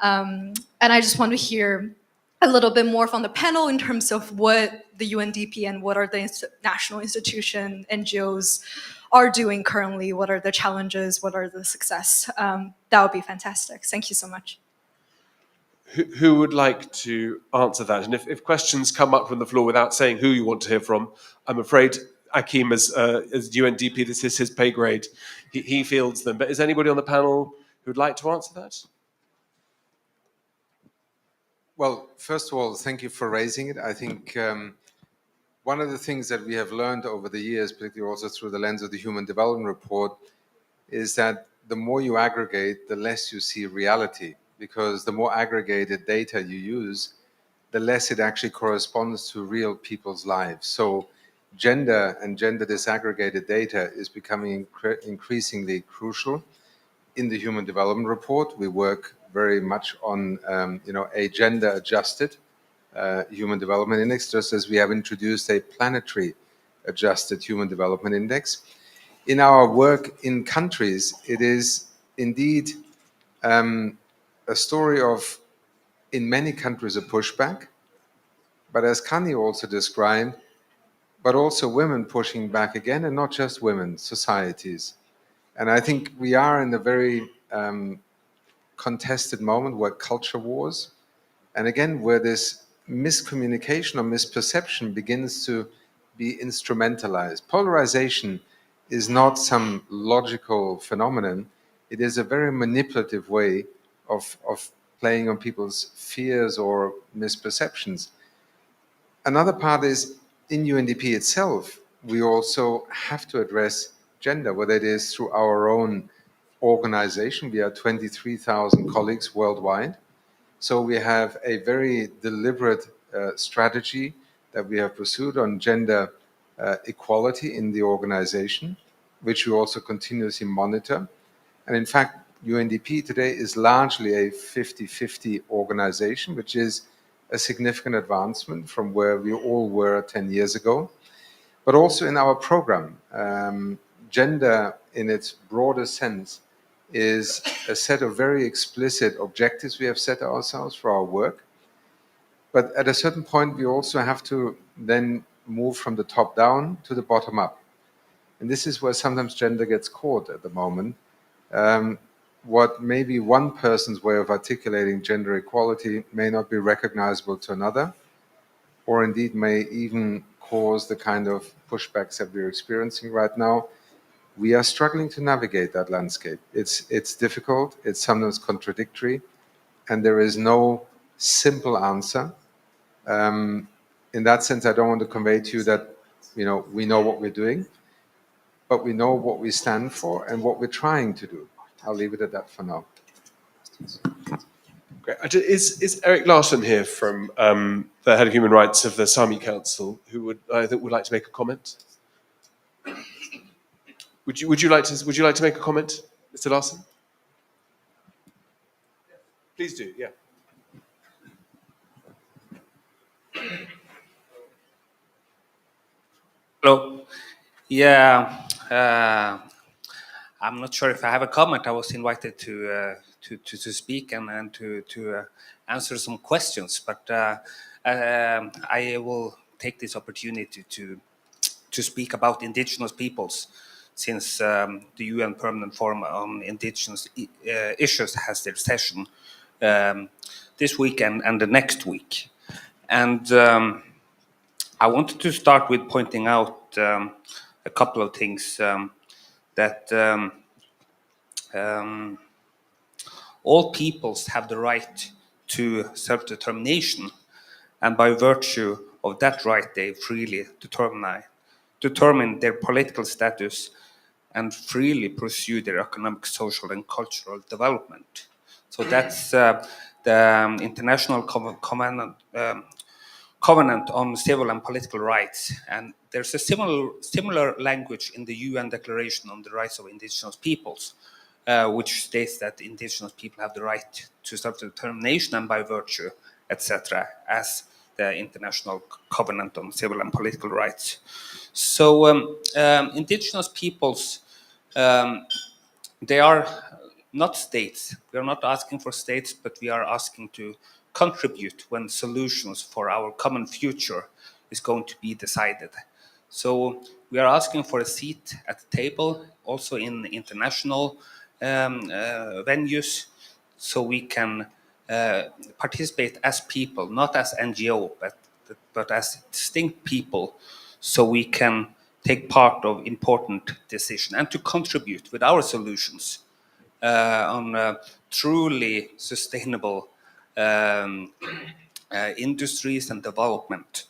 And I just want to hear a little bit more from the panel in terms of what the UNDP and what are the national institution, NGOs are doing currently, what are the challenges, what are the success. That would be fantastic. Thank you so much. Who would like to answer that? And if questions come up from the floor without saying who you want to hear from, I'm afraid Akeem, as UNDP, this is his pay grade. He fields them. But is anybody on the panel who'd like to answer that? Well, first of all, thank you for raising it. I think one of the things that we have learned over the years, particularly also through the lens of the Human Development Report, is that the more you aggregate, the less you see reality, because the more aggregated data you use, the less it actually corresponds to real people's lives. So gender and gender disaggregated data is becoming increasingly crucial. In the Human Development Report, we work very much on a gender-adjusted Human Development Index, just as we have introduced a planetary adjusted Human Development Index. In our work in countries, it is indeed a story of, in many countries, a pushback, but as Kani also described, but also women pushing back again, and not just women, societies. And I think we are in a very contested moment where culture wars, and again, where this miscommunication or misperception begins to be instrumentalized. Polarization is not some logical phenomenon. It is a very manipulative way of playing on people's fears or misperceptions. Another part is, in UNDP itself, we also have to address gender, whether it is through our own organization. We are 23,000 colleagues worldwide. So we have a very deliberate strategy that we have pursued on gender equality in the organization, which we also continuously monitor. And in fact, UNDP today is largely a 50-50 organization, which is a significant advancement from where we all were 10 years ago. But also in our program, gender in its broader sense is a set of very explicit objectives we have set ourselves for our work. But at a certain point, we also have to then move from the top down to the bottom up. And this is where sometimes gender gets caught at the moment. What may be one person's way of articulating gender equality may not be recognizable to another, or indeed may even cause the kind of pushbacks that we're experiencing right now. We are struggling to navigate that landscape. It's difficult, it's sometimes contradictory, and there is no simple answer. In that sense, I don't want to convey to you that we know what we're doing, but we know what we stand for and what we're trying to do. I'll leave it at that for now. Great. Is Eric Larson here from the head of human rights of the Sami Council, who would like to make a comment? Would you like to make a comment, Mr. Larson? Please do. Yeah. Hello. Yeah, I'm not sure if I have a comment. I was invited to speak and to answer some questions, but I will take this opportunity to speak about indigenous peoples, since the UN Permanent Forum on Indigenous Issues has their session this week and the next week. And I wanted to start with pointing out a couple of things that all peoples have the right to self-determination, and by virtue of that right, they freely determine their political status and freely pursue their economic, social, and cultural development. So that's the International Covenant on Civil and Political Rights, and there's a similar language in the UN Declaration on the Rights of Indigenous Peoples, which states that indigenous people have the right to self-determination and by virtue, etc., as the International Covenant on Civil and Political Rights. So indigenous peoples, they are not states. We are not asking for states, but we are asking to contribute when solutions for our common future is going to be decided. So we are asking for a seat at the table, also in international venues, so we can participate as people, not as NGO, but as distinct people, so we can take part of important decisions and to contribute with our solutions on truly sustainable industries and development.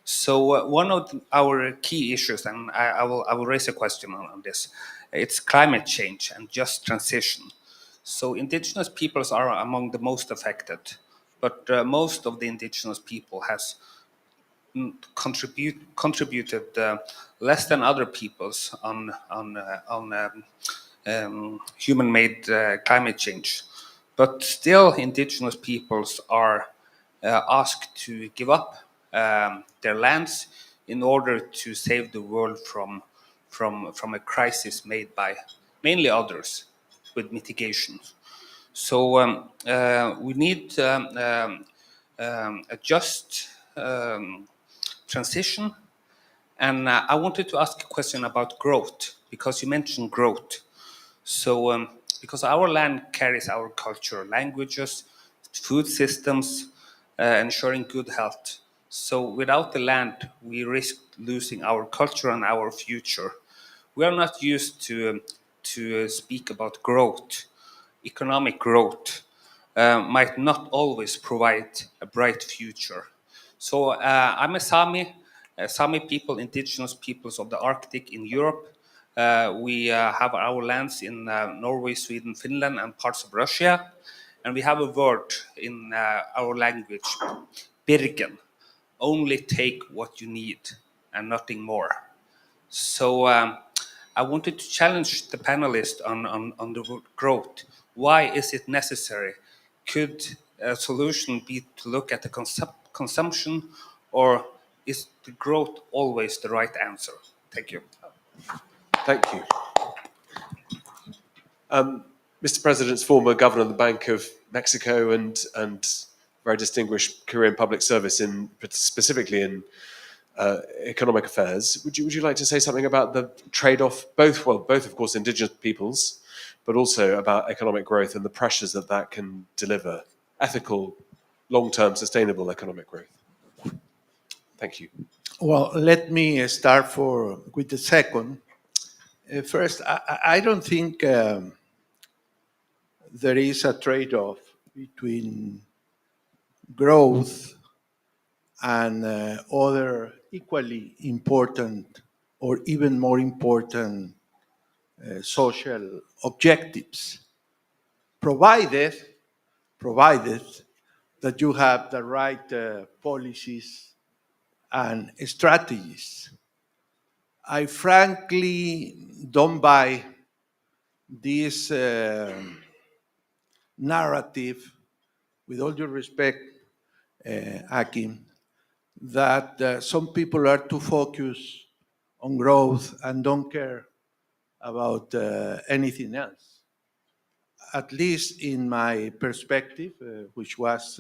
So one of our key issues, and I will raise a question on this, it's climate change and just transition. So indigenous peoples are among the most affected, but most of the indigenous people has contributed less than other peoples on human-made climate change. But still, indigenous peoples are asked to give up their lands in order to save the world from a crisis made by mainly others with mitigation. So we need a just transition. And I wanted to ask a question about growth, because you mentioned growth. So because our land carries our culture, languages, food systems, ensuring good health. So without the land, we risk losing our culture and our future. We are not used to speak about growth. Economic growth might not always provide a bright future. So I'm a Sami. Sami people, indigenous peoples of the Arctic in Europe. We have our lands in Norway, Sweden, Finland, and parts of Russia. And we have a word in our language, birgen, only take what you need and nothing more. So I wanted to challenge the panelists on the word growth. Why is it necessary? Could a solution be to look at the consumption, or is the growth always the right answer? Thank you. Thank you. Mr. President's former governor of the Bank of Mexico and very distinguished career in public service, specifically in economic affairs. Would you like to say something about the trade-off, both of course indigenous peoples, but also about economic growth and the pressures that can deliver ethical, long-term, sustainable economic growth? Thank you. Well, let me start with the second. First, I don't think there is a trade-off between growth and other equally important or even more important social objectives, provided that you have the right policies and strategies. I frankly don't buy this narrative, with all due respect, Akim, that some people are too focused on growth and don't care about anything else. At least in my perspective, which was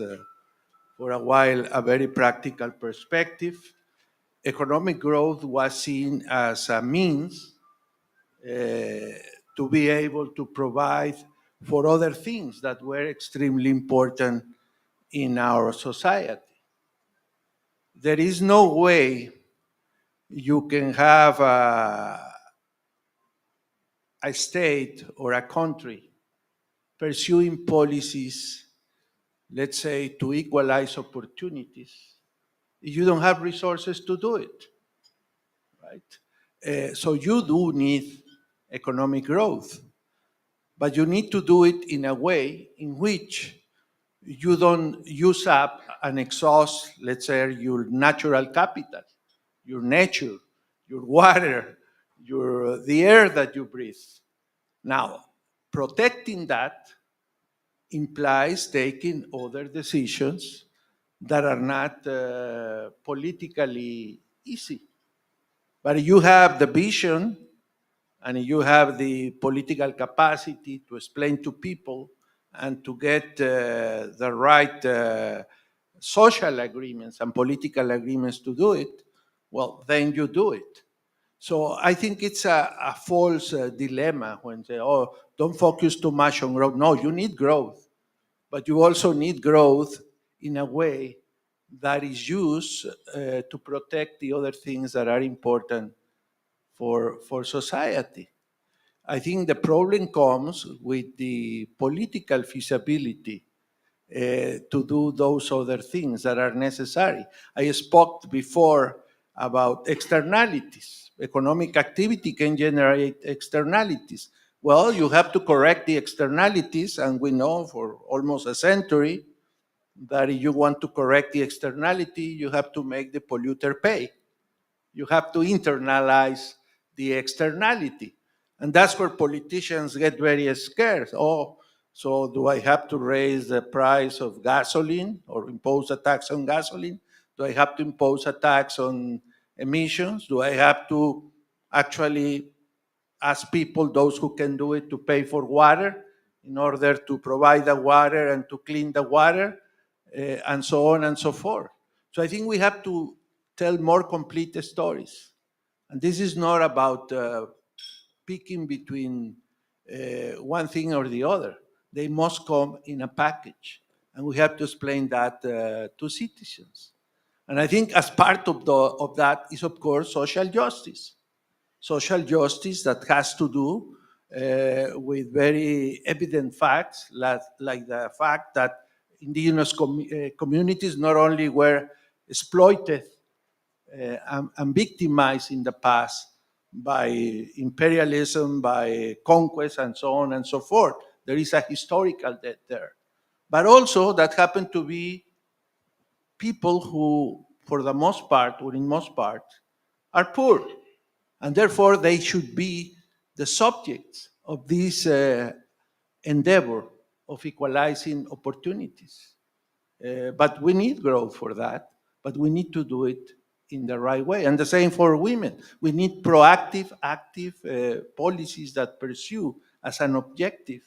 for a while a very practical perspective, economic growth was seen as a means to be able to provide for other things that were extremely important in our society. There is no way you can have a state or a country pursuing policies, let's say, to equalize opportunities, if you don't have resources to do it, right? So you do need economic growth, but you need to do it in a way in which you don't use up and exhaust, let's say, your natural capital, your nature, your water, the air that you breathe. Now, protecting that implies taking other decisions that are not politically easy. But you have the vision and you have the political capacity to explain to people and to get the right social agreements and political agreements to do it, well, then you do it. So I think it's a false dilemma when they say, oh, don't focus too much on growth. No, you need growth, but you also need growth in a way that is used to protect the other things that are important for society. I think the problem comes with the political feasibility to do those other things that are necessary. I spoke before about externalities. Economic activity can generate externalities. Well, you have to correct the externalities, and we know for almost a century that if you want to correct the externality, you have to make the polluter pay. You have to internalize the externality. And that's where politicians get very scared. Oh, so do I have to raise the price of gasoline or impose a tax on gasoline? Do I have to impose a tax on emissions? Do I have to actually ask people, those who can do it, to pay for water in order to provide the water and to clean the water, and so on and so forth? So I think we have to tell more complete stories. And this is not about picking between one thing or the other. They must come in a package. And we have to explain that to citizens. And I think as part of that is, of course, social justice. Social justice that has to do with very evident facts, like the fact that indigenous communities not only were exploited and victimized in the past by imperialism, by conquest, and so on and so forth. There is a historical debt there. but also that happen to be people who, for the most part, or in most part, are poor. And therefore, they should be the subjects of this endeavor of equalizing opportunities. But we need growth for that, but we need to do it in the right way. And the same for women. We need proactive, active policies that pursue as an objective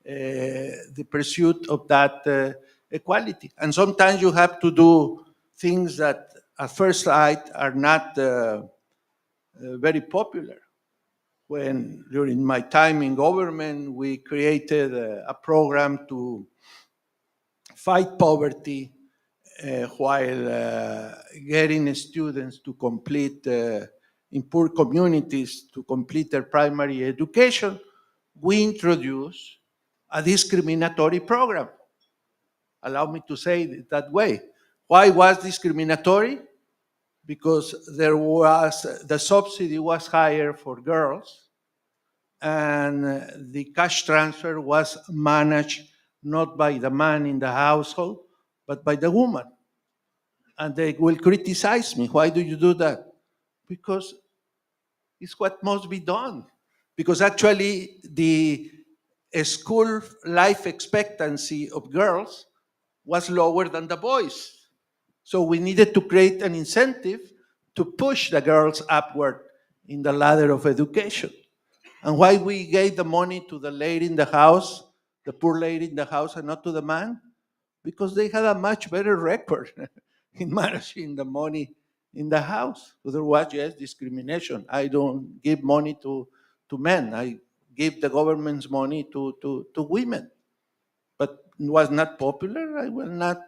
the pursuit of that equality. And sometimes you have to do things that at first sight are not very popular. When during my time in government, we created a program to fight poverty while getting students to complete, in poor communities, to complete their primary education, we introduced a discriminatory program. Allow me to say it that way. Why was discriminatory? Because the subsidy was higher for girls, and the cash transfer was managed not by the man in the household, but by the woman. And they will criticize me. Why do you do that? Because it's what must be done. Because actually, the school life expectancy of girls was lower than the boys. So we needed to create an incentive to push the girls upward in the ladder of education. And why we gave the money to the lady in the house, the poor lady in the house, and not to the man? Because they had a much better record in managing the money in the house. Otherwise, yes, discrimination. I don't give money to men. I give the government's money to women. But it was not popular. I was not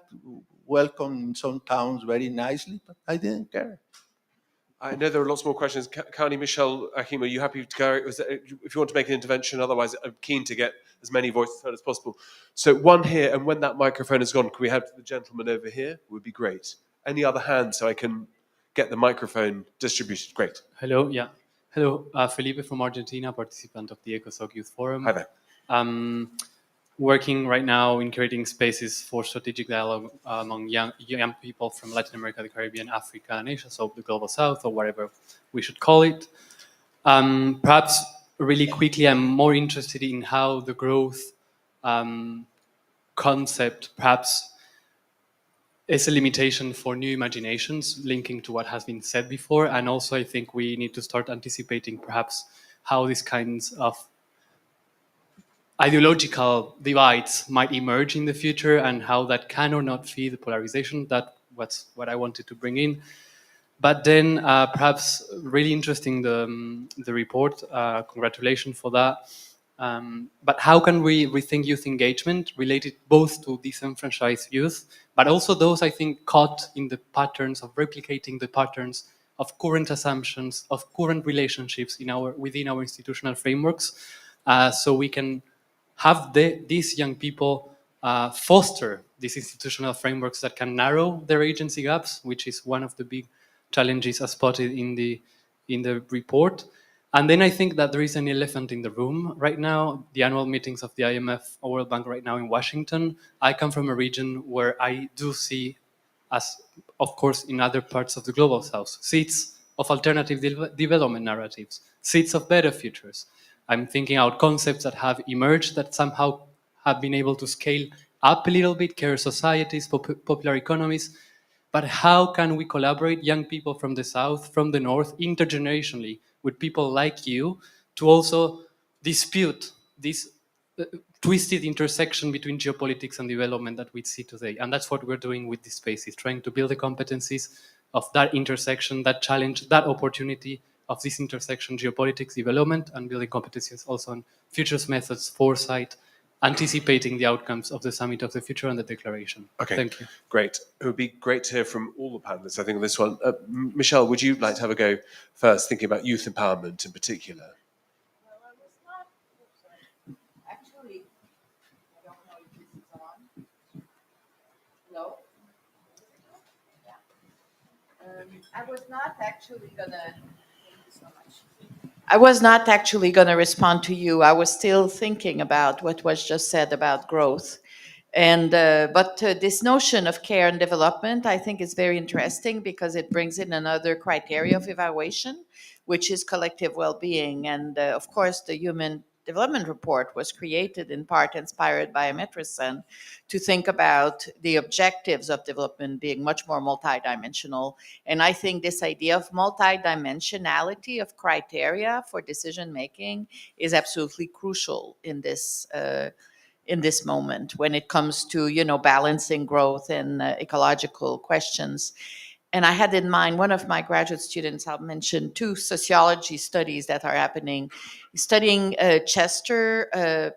welcomed in some towns very nicely, but I didn't care. I know there are lots more questions. County Michelle Achim, are you happy to go? If you want to make an intervention, otherwise I'm keen to get as many voices heard as possible. So one here, and when that microphone is gone, can we have the gentleman over here? Would be great. Any other hands so I can get the microphone distributed? Great. Hello, yeah. Hello, Felipe from Argentina, participant of the ECOSOC Youth Forum. Hi there. Working right now in creating spaces for strategic dialogue among young people from Latin America, the Caribbean, Africa, and Asia, so the Global South, or whatever we should call it. Perhaps really quickly, I'm more interested in how the growth concept perhaps is a limitation for new imaginations, linking to what has been said before. And also, I think we need to start anticipating perhaps how these kinds of ideological divides might emerge in the future and how that can or not feed the polarization. That's what I wanted to bring in. But then perhaps really interesting the report. Congratulations for that. But how can we rethink youth engagement related both to disenfranchised youth, but also those, I think, caught in the patterns of replicating the patterns of current assumptions, of current relationships within our institutional frameworks, so we can have these young people foster these institutional frameworks that can narrow their agency gaps, which is one of the big challenges as spotted in the report. And then I think that there is an elephant in the room right now, the annual meetings of the IMF or World Bank right now in Washington. I come from a region where I do see, as of course in other parts of the Global South, seeds of alternative development narratives, seeds of better futures. I'm thinking out concepts that have emerged that somehow have been able to scale up a little bit, care societies, popular economies. But how can we collaborate, young people from the South, from the North, intergenerationally, with people like you, to also dispute this twisted intersection between geopolitics and development that we see today? And that's what we're doing with this space, is trying to build the competencies of that intersection, that challenge, that opportunity of this intersection, geopolitics, development, and building competencies also on futures methods, foresight, anticipating the outcomes of the Summit of the Future and the Declaration. Okay, thank you. Great. It would be great to hear from all the panelists, I think, on this one. Michelle, would you like to have a go first, thinking about youth empowerment in particular? Well, I was not actually. I don't know if this is on. Hello. Yeah. I was not actually gonna. Thank you so much. I was not actually going to respond to you. I was still thinking about what was just said about growth. And but this notion of care and development, I think, is very interesting because it brings in another criteria of evaluation, which is collective well-being. And of course, the Human Development Report was created in part inspired by Amartya Sen to think about the objectives of development being much more multidimensional. And I think this idea of multidimensionality of criteria for decision making is absolutely crucial in this moment when it comes to balancing growth and ecological questions. And I had in mind one of my graduate students. I'll mention two sociology studies that are happening, studying Chester,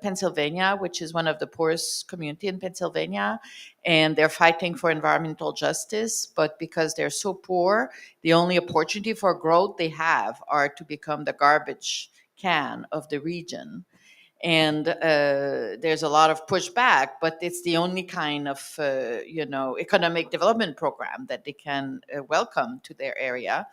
Pennsylvania, which is one of the poorest community in Pennsylvania, and they're fighting for environmental justice. But because they're so poor, the only opportunity for growth they have are to become the garbage can of the region. And there's a lot of pushback, but it's the only kind of economic development program that they can welcome to their area.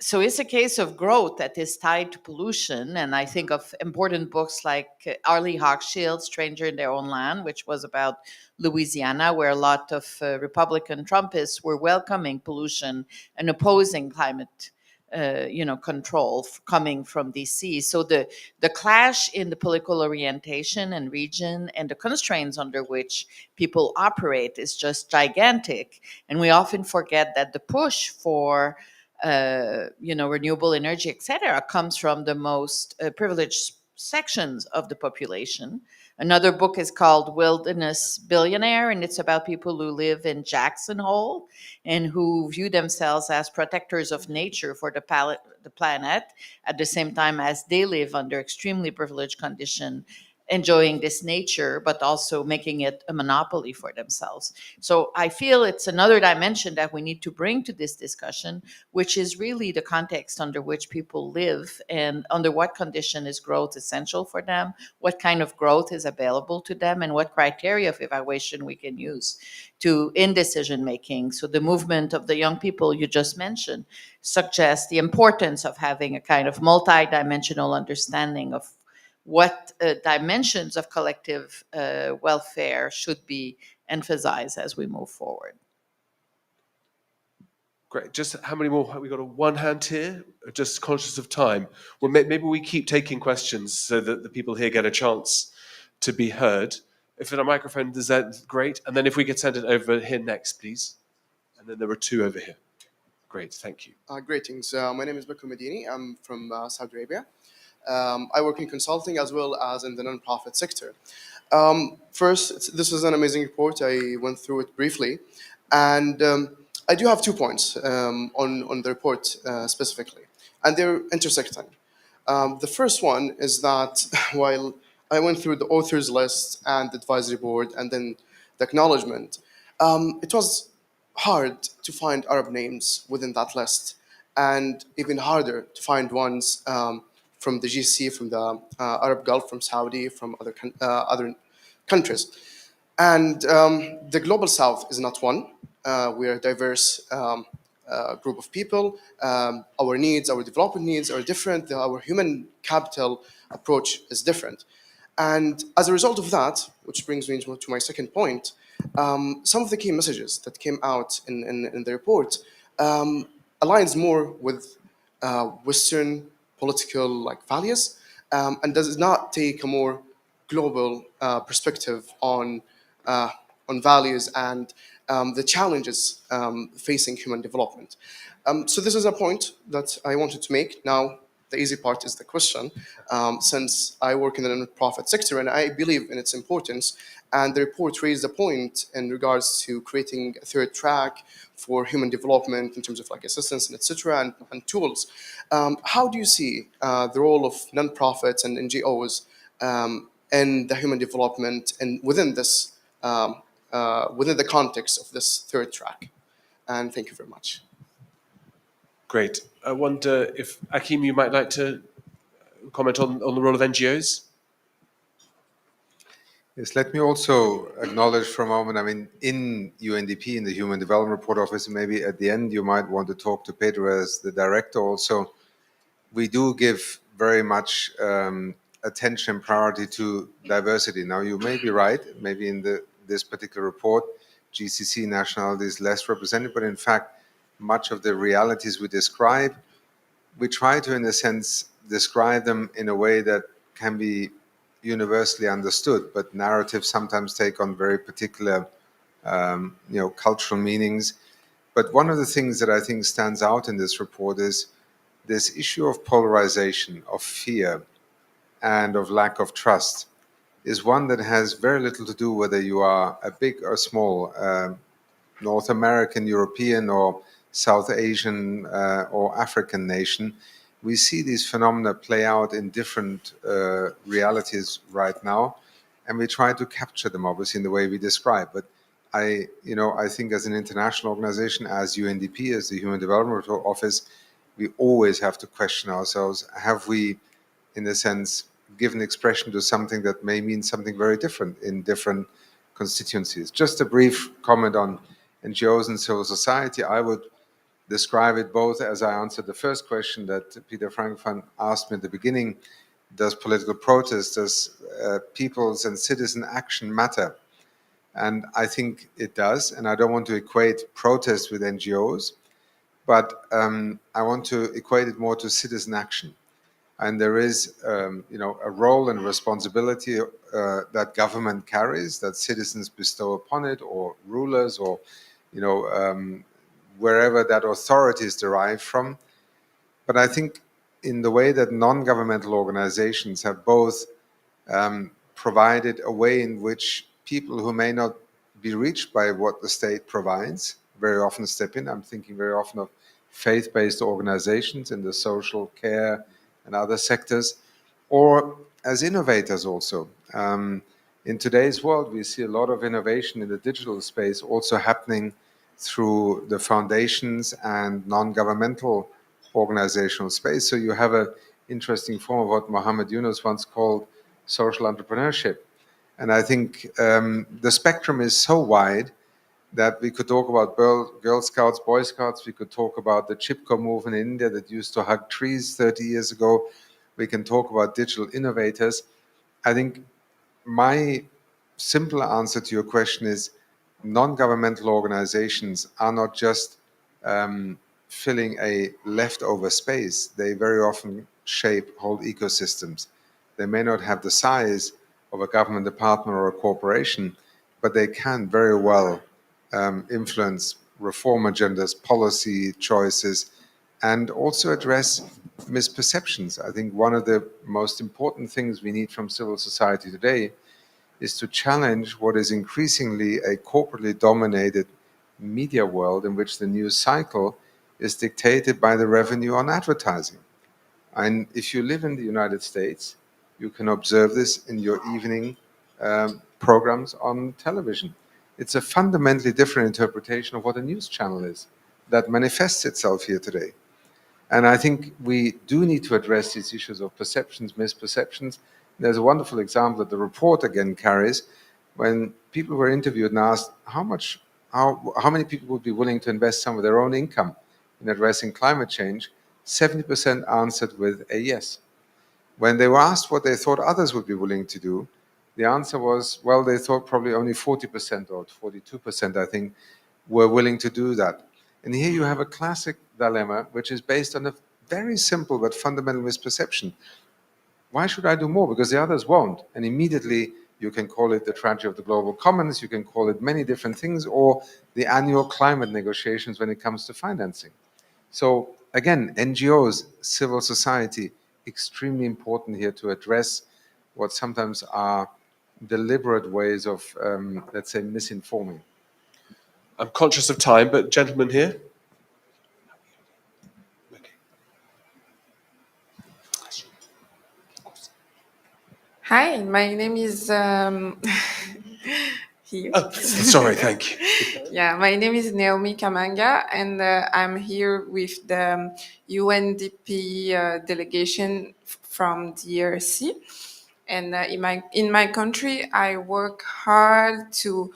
So it's a case of growth that is tied to pollution. And I think of important books like Arlie Hochschild's Stranger in Their Own Land, which was about Louisiana, where a lot of Republican Trumpists were welcoming pollution and opposing climate control coming from DC. So the clash in the political orientation and region and the constraints under which people operate is just gigantic. And we often forget that the push for renewable energy, et cetera, comes from the most privileged sections of the population. Another book is called Wilderness Billionaire, and it's about people who live in Jackson Hole and who view themselves as protectors of nature for the planet, at the same time as they live under extremely privileged conditions, enjoying this nature, but also making it a monopoly for themselves. So I feel it's another dimension that we need to bring to this discussion, which is really the context under which people live and under what condition is growth essential for them, what kind of growth is available to them, and what criteria of evaluation we can use in decision making. So the movement of the young people you just mentioned suggests the importance of having a kind of multi-dimensional understanding of what dimensions of collective welfare should be emphasized as we move forward. Great. Just how many more? We got one hand here. Just conscious of time. Well, maybe we keep taking questions so that the people here get a chance to be heard. If in a microphone, is that great? And then if we could send it over here next, please. And then there were two over here. Great. Thank you. Greetings. My name is Bakr Medini. I'm from Saudi Arabia. I work in consulting as well as in the nonprofit sector. First, this is an amazing report. I went through it briefly. And I do have 2 points on the report specifically, and they're intersecting. The first one is that while I went through the authors list and the advisory board and then the acknowledgement, it was hard to find Arab names within that list, and even harder to find ones from the GCC, from the Arab Gulf, from Saudi, from other countries. And the Global South is not one. We are a diverse group of people. Our needs, our development needs are different. Our human capital approach is different. And as a result of that, which brings me to my second point, some of the key messages that came out in the report aligns more with Western political values and does not take a more global perspective on values and the challenges facing human development. So this is a point that I wanted to make. Now, the easy part is the question, since I work in the nonprofit sector and I believe in its importance, and the report raised a point in regards to creating a third track for human development in terms of assistance and etc. and tools. How do you see the role of nonprofits and NGOs in the human development and within this within the context of this third track? And thank you very much. Great. I wonder if, Akim, you might like to comment on the role of NGOs? Yes, let me also acknowledge for a moment, I mean, in UNDP, in the Human Development Report Office, maybe at the end you might want to talk to Pedro as the director also. We do give very much attention and priority to diversity. Now, you may be right, maybe in the this particular report, GCC nationality is less represented, but in fact, much of the realities we describe, we try to, in a sense, describe them in a way that can be universally understood, but narratives sometimes take on very particular, cultural meanings. But one of the things that I think stands out in this report is this issue of polarization, of fear, and of lack of trust is one that has very little to do whether you are a big or small North American, European, or South Asian or African nation. We see these phenomena play out in different realities right now, and we try to capture them, obviously, in the way we describe. But I think as an international organization, as UNDP, as the Human Development Office, we always have to question ourselves: have we, in a sense, given expression to something that may mean something very different in different constituencies? Just a brief comment on NGOs and civil society. I would describe it both as I answered the first question that Peter Frankfurt asked me at the beginning: does political protest, does people's and citizen action matter? And I think it does, and I don't want to equate protest with NGOs, but I want to equate it more to citizen action. And there is, a role and responsibility that government carries, that citizens bestow upon it, or rulers, or wherever that authority is derived from. But I think in the way that non-governmental organizations have both provided a way in which people who may not be reached by what the state provides very often step in. I'm thinking very often of faith-based organizations in the social care and other sectors, or as innovators also. In today's world, we see a lot of innovation in the digital space also happening through the foundations and non-governmental organizational space. So you have an interesting form of what Mohammed Yunus once called social entrepreneurship. And I think the spectrum is so wide that we could talk about Girl Scouts, Boy Scouts. We could talk about the Chipko movement in India that used to hug trees 30 years ago. We can talk about digital innovators. I think my simple answer to your question is non-governmental organizations are not just filling a leftover space. They very often shape whole ecosystems. They may not have the size of a government department or a corporation, but they can very well influence reform agendas, policy choices, and also address misperceptions. I think one of the most important things we need from civil society today is to challenge what is increasingly a corporately dominated media world in which the news cycle is dictated by the revenue on advertising. And if you live in the United States, you can observe this in your evening programs on television. It's a fundamentally different interpretation of what a news channel is that manifests itself here today. And I think we do need to address these issues of perceptions, misperceptions. There's a wonderful example that the report again carries when people were interviewed and asked how many people would be willing to invest some of their own income in addressing climate change. 70% answered with a yes. When they were asked what they thought others would be willing to do, the answer was, well, they thought probably only 40% or 42%, I think, were willing to do that. And here you have a classic dilemma, which is based on a very simple but fundamental misperception. Why should I do more? Because the others won't. And immediately you can call it the tragedy of the global commons, you can call it many different things, or the annual climate negotiations when it comes to financing. So again, NGOs, civil society, extremely important here to address what sometimes are deliberate ways of, let's say, misinforming. I'm conscious of time, but gentlemen here. Hi, my name is here. Oh, sorry, thank you. Yeah, my name is Naomi Kamanga, and I'm here with the UNDP delegation from DRC. And in my country, I work hard to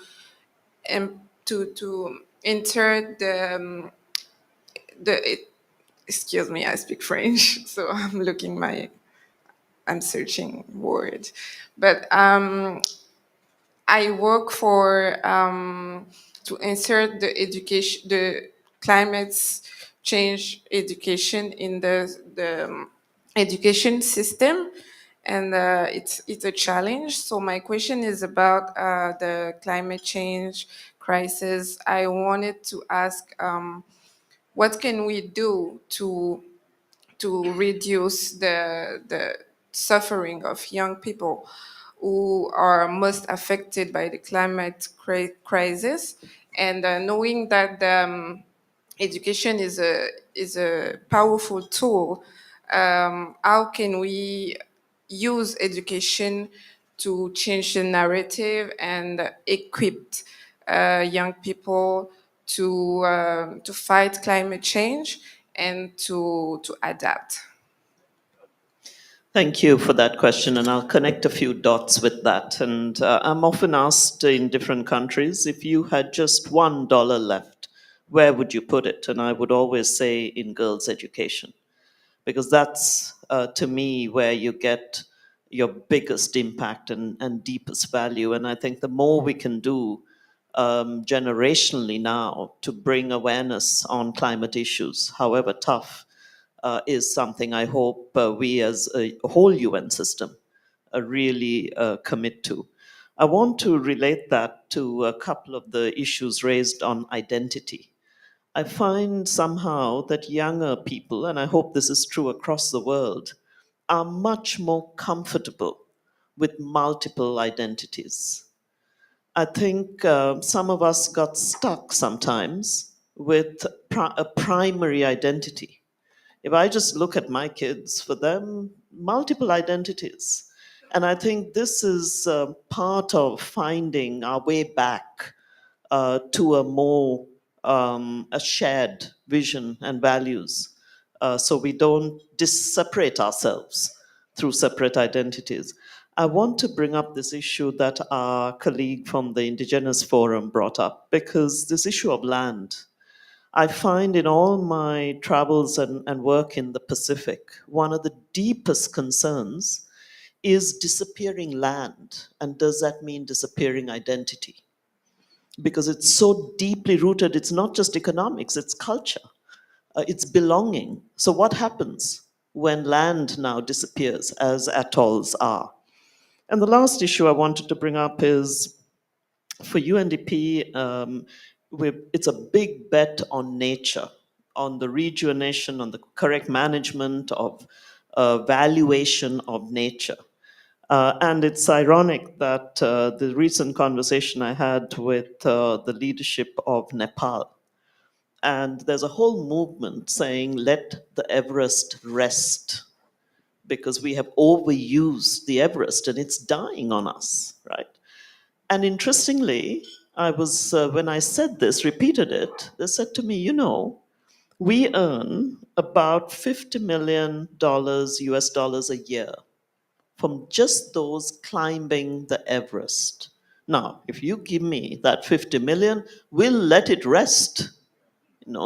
enter the excuse me, I speak French, so I'm searching word, but I work for to insert the climate change education in the education system, and it's a challenge. So my question is about the climate change crisis. I wanted to ask, what can we do to reduce the suffering of young people who are most affected by the climate crisis, and knowing that education is a powerful tool. How can we use education to change the narrative and equip young people to fight climate change and to adapt? Thank you for that question, and I'll connect a few dots with that. And I'm often asked in different countries, if you had just $1 left, where would you put it? And I would always say in girls' education, because that's to me where you get your biggest impact and deepest value. And I think the more we can do generationally now to bring awareness on climate issues, however tough, is something I hope we as a whole UN system really commit to. I want to relate that to a couple of the issues raised on identity. I find somehow that younger people, and I hope this is true across the world, are much more comfortable with multiple identities. I think some of us got stuck sometimes with a primary identity. If I just look at my kids, for them, multiple identities. And I think this is part of finding our way back to a more a shared vision and values, so we don't separate ourselves through separate identities. I want to bring up this issue that our colleague from the Indigenous Forum brought up, because this issue of land, I find in all my travels and work in the Pacific, one of the deepest concerns is disappearing land. And does that mean disappearing identity? Because it's so deeply rooted, it's not just economics, it's culture, it's belonging. So, what happens when land now disappears, as atolls are? And the last issue I wanted to bring up is for UNDP, it's a big bet on nature, on the rejuvenation, on the correct management of valuation of nature. And it's ironic that the recent conversation I had with the leadership of Nepal, and there's a whole movement saying, let the Everest rest, because we have overused the Everest and it's dying on us, right? And interestingly, I was, when I said this, repeated it, they said to me, we earn about $50 million US dollars a year from just those climbing the Everest. Now, if you give me that 50 million, we'll let it rest.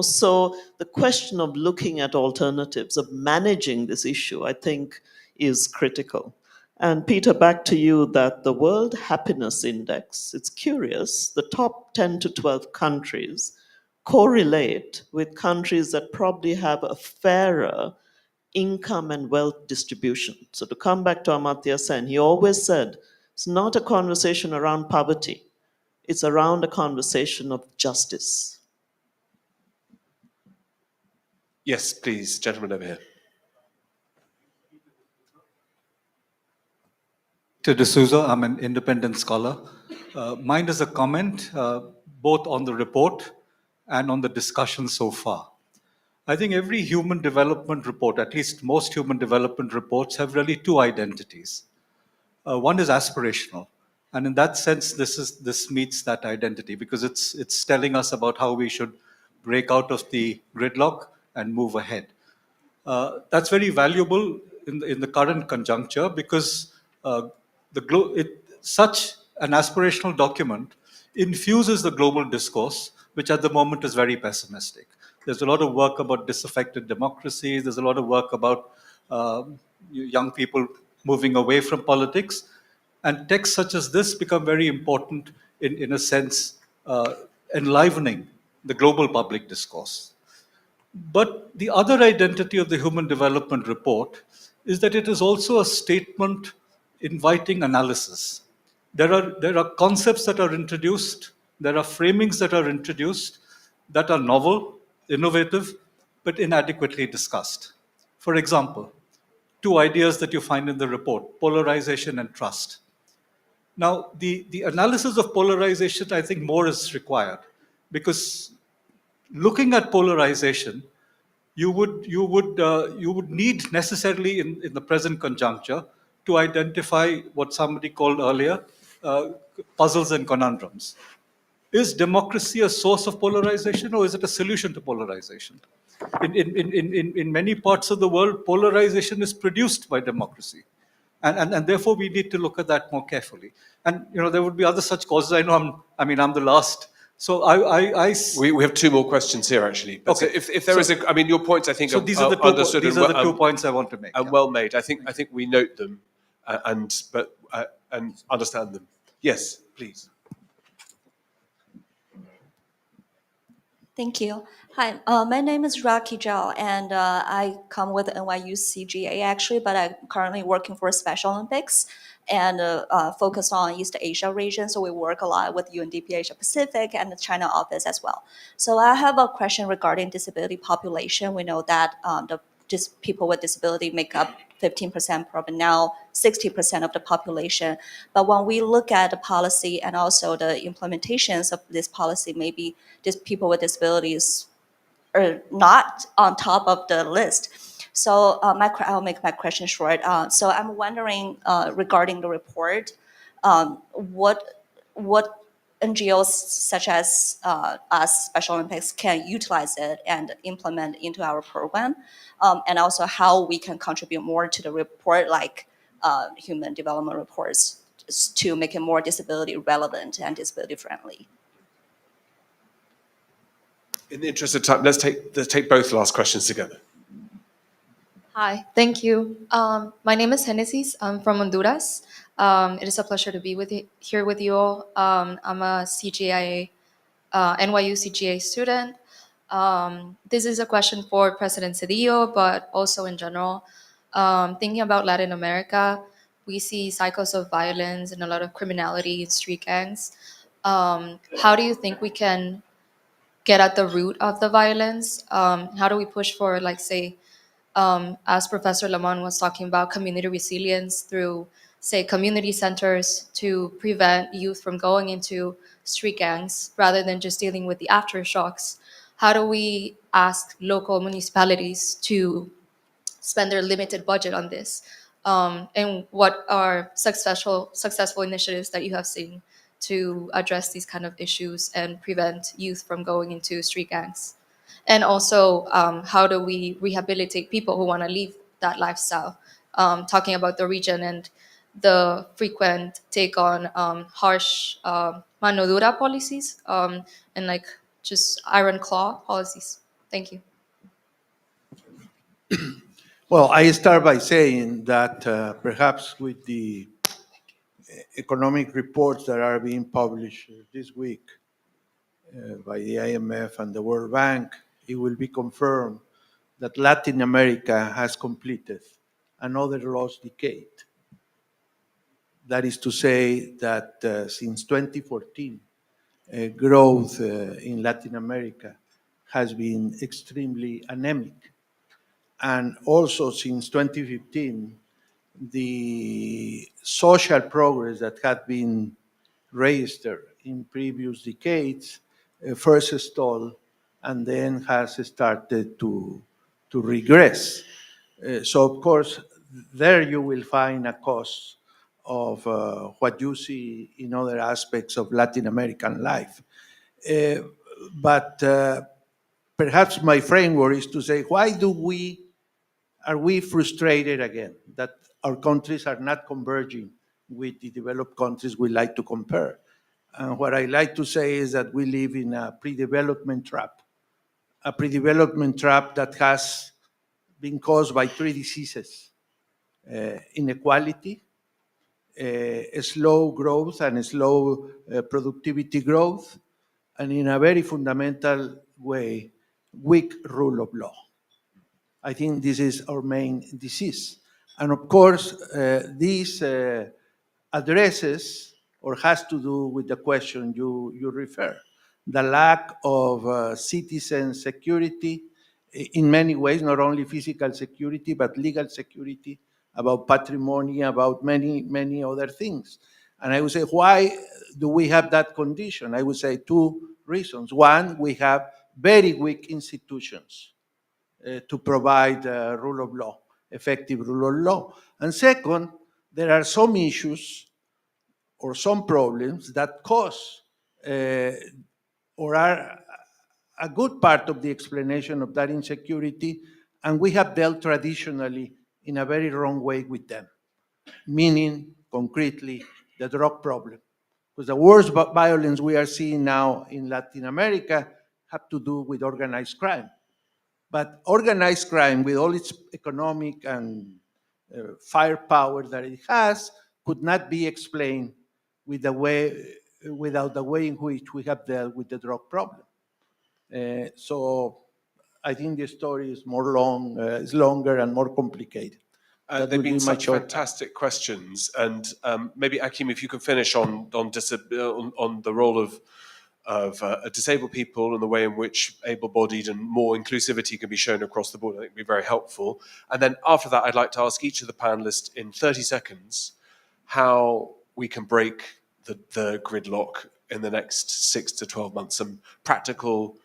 So the question of looking at alternatives, of managing this issue, I think is critical. And Peter, back to you, that the World Happiness Index, it's curious, the top 10 to 12 countries correlate with countries that probably have a fairer income and wealth distribution. So to come back to Amartya Sen, he always said, it's not a conversation around poverty, it's around a conversation of justice. Yes, please, gentleman over here. To D'Souza, I'm an independent scholar. Mine is a comment both on the report and on the discussion so far. I think every human development report, at least most human development reports, have really two identities. One is aspirational, and in that sense, this meets that identity, because it's telling us about how we should break out of the gridlock and move ahead. That's very valuable in the current conjuncture, because such an aspirational document infuses the global discourse, which at the moment is very pessimistic. There's a lot of work about disaffected democracies. There's a lot of work about young people moving away from politics. And texts such as this become very important in a sense, enlivening the global public discourse. But the other identity of the Human Development Report is that it is also a statement inviting analysis. There are concepts that are introduced, there are framings that are introduced that are novel, innovative, but inadequately discussed. For example, two ideas that you find in the report: polarization and trust. Now, the analysis of polarization, I think more is required, because looking at polarization, you would need necessarily in the present conjuncture to identify what somebody called earlier puzzles and conundrums. Is democracy a source of polarization, or is it a solution to polarization? In many parts of the world, polarization is produced by democracy. And therefore, we need to look at that more carefully. And there would be other such causes. I know I'm the last. So We have two more questions here, actually. But Okay. if there is I mean, your points, I think, so are, these are the understood these and are the 2 points I want to make. and well made. I think we note them and understand them. Yes, please. Thank you. Hi, my name is Raki Jal, and I come with NYU CGA actually, but I'm currently working for Special Olympics and focus on East Asia region. So we work a lot with UNDP Asia Pacific and the China office as well. So I have a question regarding disability population. We know that just people with disability make up 15%, probably now 60% of the population. But when we look at the policy and also the implementations of this policy, maybe just people with disabilities are not on top of the list. So I'll make my question short. So I'm wondering regarding the report, what NGOs such as us, Special Olympics, can utilize it and implement into our program, and also how we can contribute more to the report, like human development reports, to make it more disability relevant and disability friendly. In the interest of time, let's take both last questions together. Hi, thank you. My name is Genesis. I'm from Honduras. It is a pleasure to be here with you all. I'm a CGIA, NYU CGA student. This is a question for President Cedillo, but also in general. Thinking about Latin America, we see cycles of violence and a lot of criminality in street gangs. How do you think we can get at the root of the violence? How do we push for, like, say, as Professor Lamont was talking about, community resilience through, say, community centers to prevent youth from going into street gangs rather than just dealing with the aftershocks? How do we ask local municipalities to spend their limited budget on this? And what are successful initiatives that you have seen to address these kind of issues and prevent youth from going into street gangs? And also, how do we rehabilitate people who want to leave that lifestyle? Talking about the region and the frequent take on harsh mano dura policies and like just iron claw policies. Thank you. Well, I start by saying that perhaps with the economic reports that are being published this week by the IMF and the World Bank, it will be confirmed that Latin America has completed another lost decade. That is to say that since 2014, growth in Latin America has been extremely anemic. And also since 2015, the social progress that had been registered in previous decades first stalled and then has started to regress. So of course, there you will find a cause of what you see in other aspects of Latin American life. But perhaps my framework is to say, why are we frustrated again that our countries are not converging with the developed countries we like to compare? And what I like to say is that we live in a pre-development trap that has been caused by three diseases: inequality, slow growth and slow productivity growth, and in a very fundamental way, weak rule of law. I think this is our main disease. And of course, this addresses or has to do with the question you refer, the lack of citizen security in many ways, not only physical security, but legal security, about patrimony, about many other things. And I would say, why do we have that condition? I would say two reasons. One, we have very weak institutions to provide rule of law, effective rule of law. And second, there are some issues or some problems that cause or are a good part of the explanation of that insecurity, and we have dealt traditionally in a very wrong way with them, meaning concretely the drug problem. Because the worst violence we are seeing now in Latin America have to do with organized crime. But organized crime, with all its economic and firepower that it has, could not be explained with the way, without the way in which we have dealt with the drug problem. So I think the story is is longer and more complicated. They've been such fantastic questions, and maybe Akim, if you could finish on the role of disabled people and the way in which able-bodied and more inclusivity can be shown across the board, I think would be very helpful. And then after that, I'd like to ask each of the panelists in 30 seconds how we can break the gridlock in the next 6 to 12 months, some practical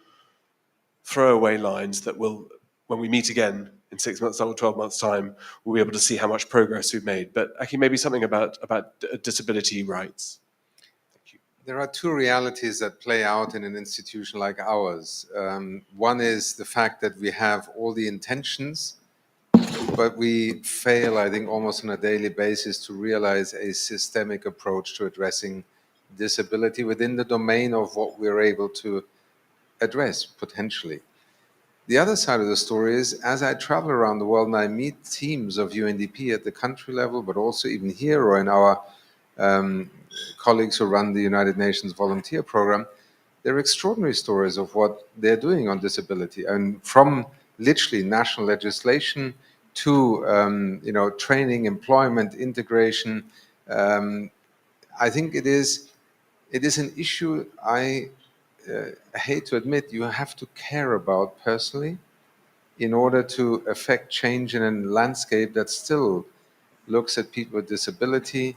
throwaway lines that will, when we meet again in 6 months or 12 months' time, we'll be able to see how much progress we've made. But Akim, maybe something about disability rights. There are two realities that play out in an institution like ours. One is the fact that we have all the intentions, but we fail, I think, almost on a daily basis to realize a systemic approach to addressing disability within the domain of what we're able to address, potentially. The other side of the story is, as I travel around the world and I meet teams of UNDP at the country level, but also even here or in our colleagues who run the United Nations volunteer program, there are extraordinary stories of what they're doing on disability, and from literally national legislation to training, employment, integration. I think it is an issue I hate to admit you have to care about personally in order to affect change in a landscape that still looks at people with disability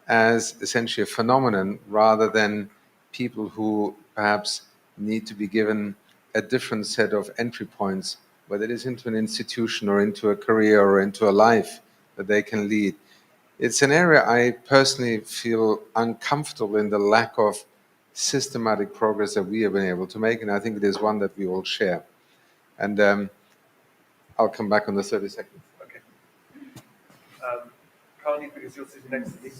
as essentially a phenomenon rather than people who perhaps need to be given a different set of entry points, whether it is into an institution or into a career or into a life that they can lead. It's an area I personally feel uncomfortable in the lack of systematic progress that we have been able to make, and I think it is one that we all share. And I'll come back on the 30 seconds. Okay. Carly, because you're sitting next to me,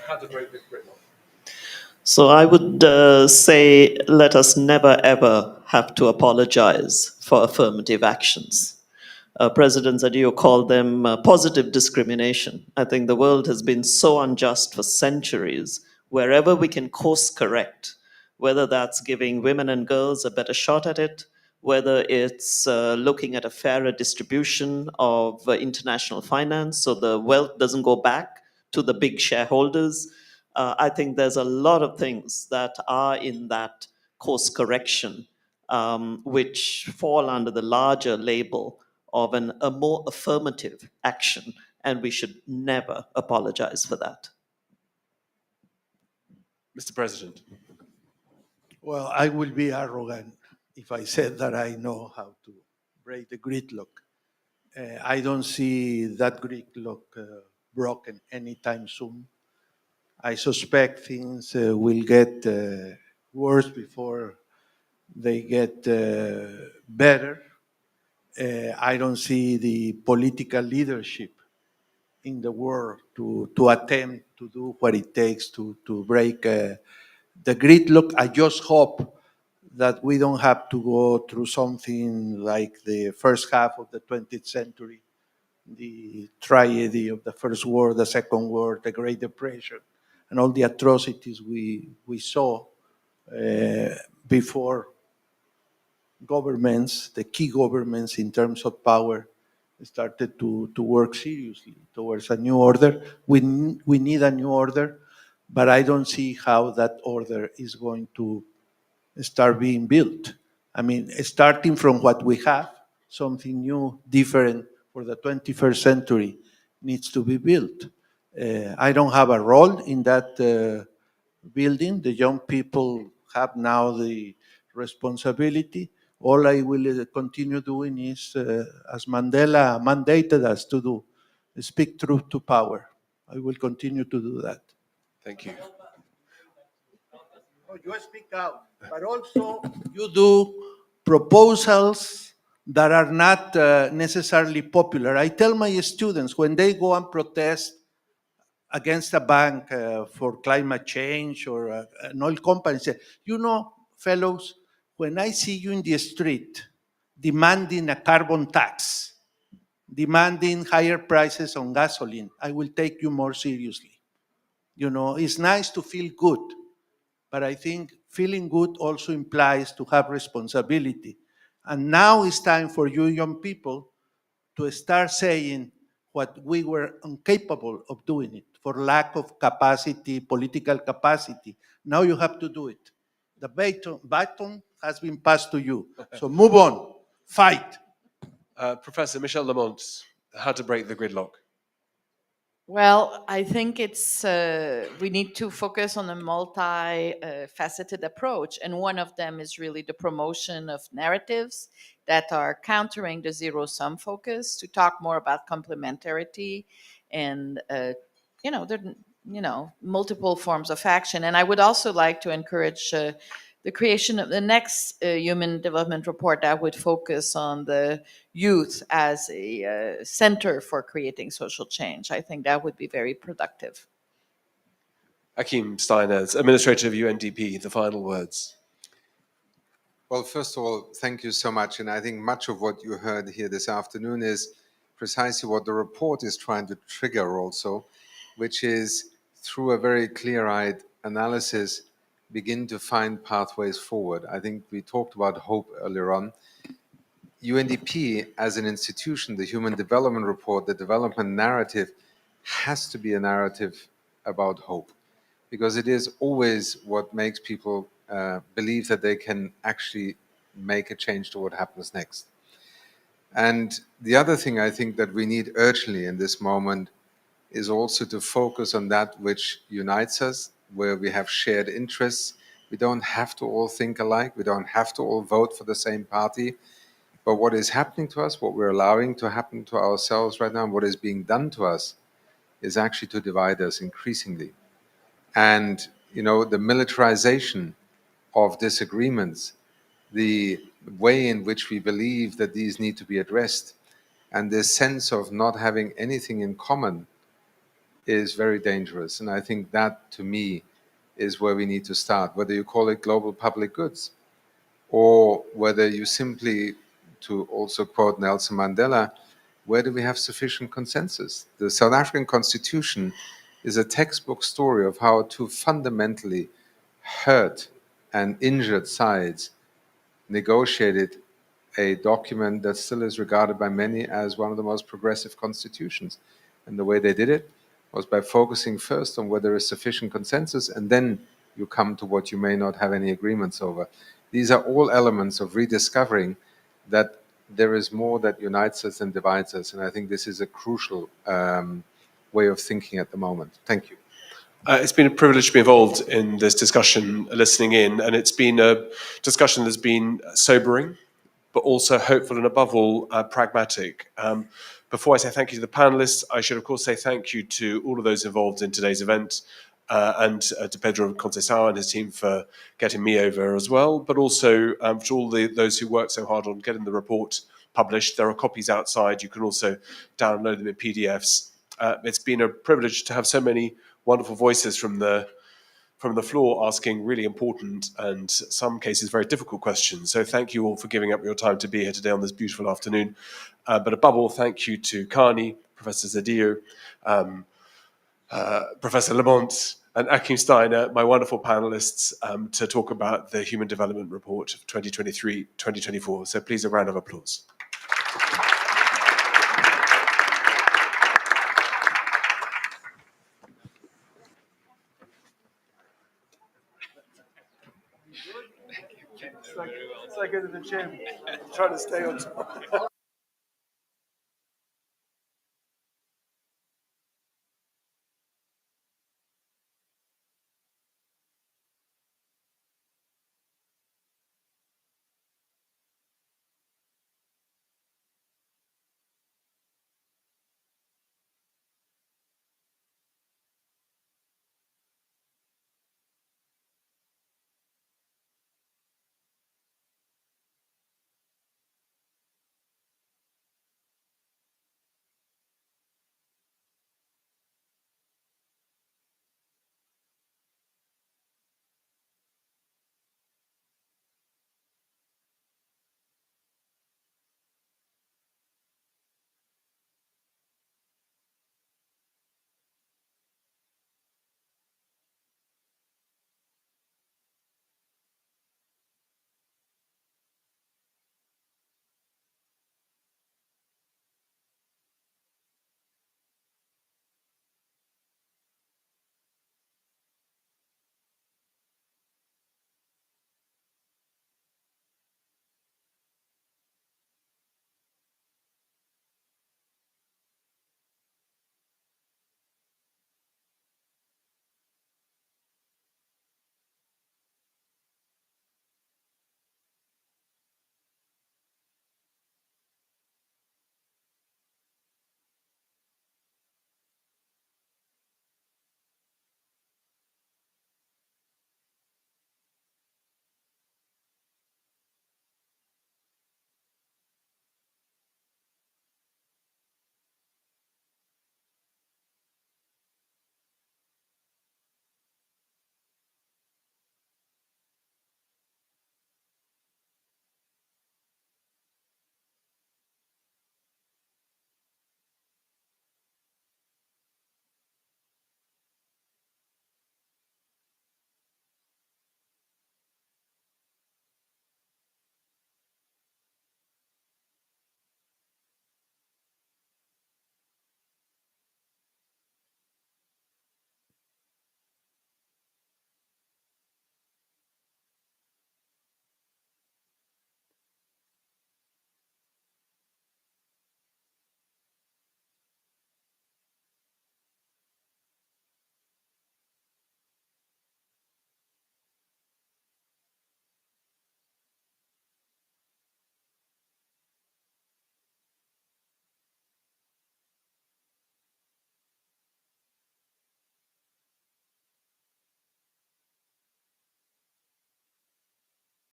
how to break this gridlock? So I would say, let us never ever have to apologize for affirmative actions. President Zedillo called them positive discrimination. I think the world has been so unjust for centuries. Wherever we can course correct, whether that's giving women and girls a better shot at it, whether it's looking at a fairer distribution of international finance so the wealth doesn't go back to the big shareholders. I think there's a lot of things that are in that course correction which fall under the larger label of a more affirmative action, and we should never apologize for that. Mr. President. Well, I will be arrogant if I said that I know how to break the gridlock. I don't see that gridlock broken anytime soon. I suspect things will get worse before they get better. I don't see the political leadership in the world to attempt to do what it takes to break the gridlock. I just hope that we don't have to go through something like the first half of the 20th century, the tragedy of the First War, the Second War, the Great Depression, and all the atrocities we saw before governments, the key governments in terms of power, started to work seriously towards a new order. We need a new order, but I don't see how that order is going to start being built. I mean, starting from what we have, something new, different for the 21st century needs to be built. I don't have a role in that building. The young people have now the responsibility. All I will continue doing is, as Mandela mandated us to do, speak truth to power. I will continue to do that. Thank you. Oh, you speak out, but also you do proposals that are not necessarily popular. I tell my students when they go and protest against a bank for climate change or an oil company, say, you know, fellows, when I see you in the street demanding a carbon tax, demanding higher prices on gasoline, I will take you more seriously. You know, it's nice to feel good, but I think feeling good also implies to have responsibility. And now it's time for you young people to start saying what we were incapable of doing it for lack of capacity, political capacity. Now you have to do it. The baton has been passed to you. So move on, fight. Professor Michel Lamont, how to break the gridlock. Well, I think it's we need to focus on a multi-faceted approach, and one of them is really the promotion of narratives that are countering the zero-sum focus. To talk more about complementarity and multiple forms of action. And I would also like to encourage the creation of the next human development report that would focus on the youth as a center for creating social change. I think that would be very productive. Akim Steiner, Administrator of UNDP, the final words. Well, first of all, thank you so much. And I think much of what you heard here this afternoon is precisely what the report is trying to trigger also, which is through a very clear-eyed analysis, begin to find pathways forward. I think we talked about hope earlier on. UNDP as an institution, the Human Development Report, the development narrative has to be a narrative about hope, because it is always what makes people believe that they can actually make a change to what happens next. And the other thing I think that we need urgently in this moment is also to focus on that which unites us, where we have shared interests. We don't have to all think alike. We don't have to all vote for the same party. But what is happening to us, what we're allowing to happen to ourselves right now, and what is being done to us is actually to divide us increasingly. And, you know, the militarization of disagreements, the way in which we believe that these need to be addressed, and this sense of not having anything in common is very dangerous. And I think that, to me, is where we need to start, whether you call it global public goods or whether you simply, to also quote Nelson Mandela, where do we have sufficient consensus? The South African Constitution is a textbook story of how two fundamentally hurt and injured sides negotiated a document that still is regarded by many as one of the most progressive constitutions. And the way they did it was by focusing first on whether there is sufficient consensus, and then you come to what you may not have any agreements over. These are all elements of rediscovering that there is more that unites us than divides us. And I think this is a crucial way of thinking at the moment. Thank you. It's been a privilege to be involved in this discussion, listening in, and it's been a discussion that's been sobering, but also hopeful and above all, pragmatic. Before I say thank you to the panelists, I should of course say thank you to all of those involved in today's event, and to Pedro Conceição and his team for getting me over as well, but also to all those who worked so hard on getting the report published. There are copies outside. You can also download them in PDFs. It's been a privilege to have so many wonderful voices from the from the floor asking really important and some cases very difficult questions. So thank you all for giving up your time to be here today on this beautiful afternoon. But above all, thank you to Carney, Professor Zedillo, Professor Lamont, and Akim Steiner, my wonderful panelists, to talk about the Human Development Report of 2023-2024. So please, a round of applause. It's like going to the gym, trying to stay on top.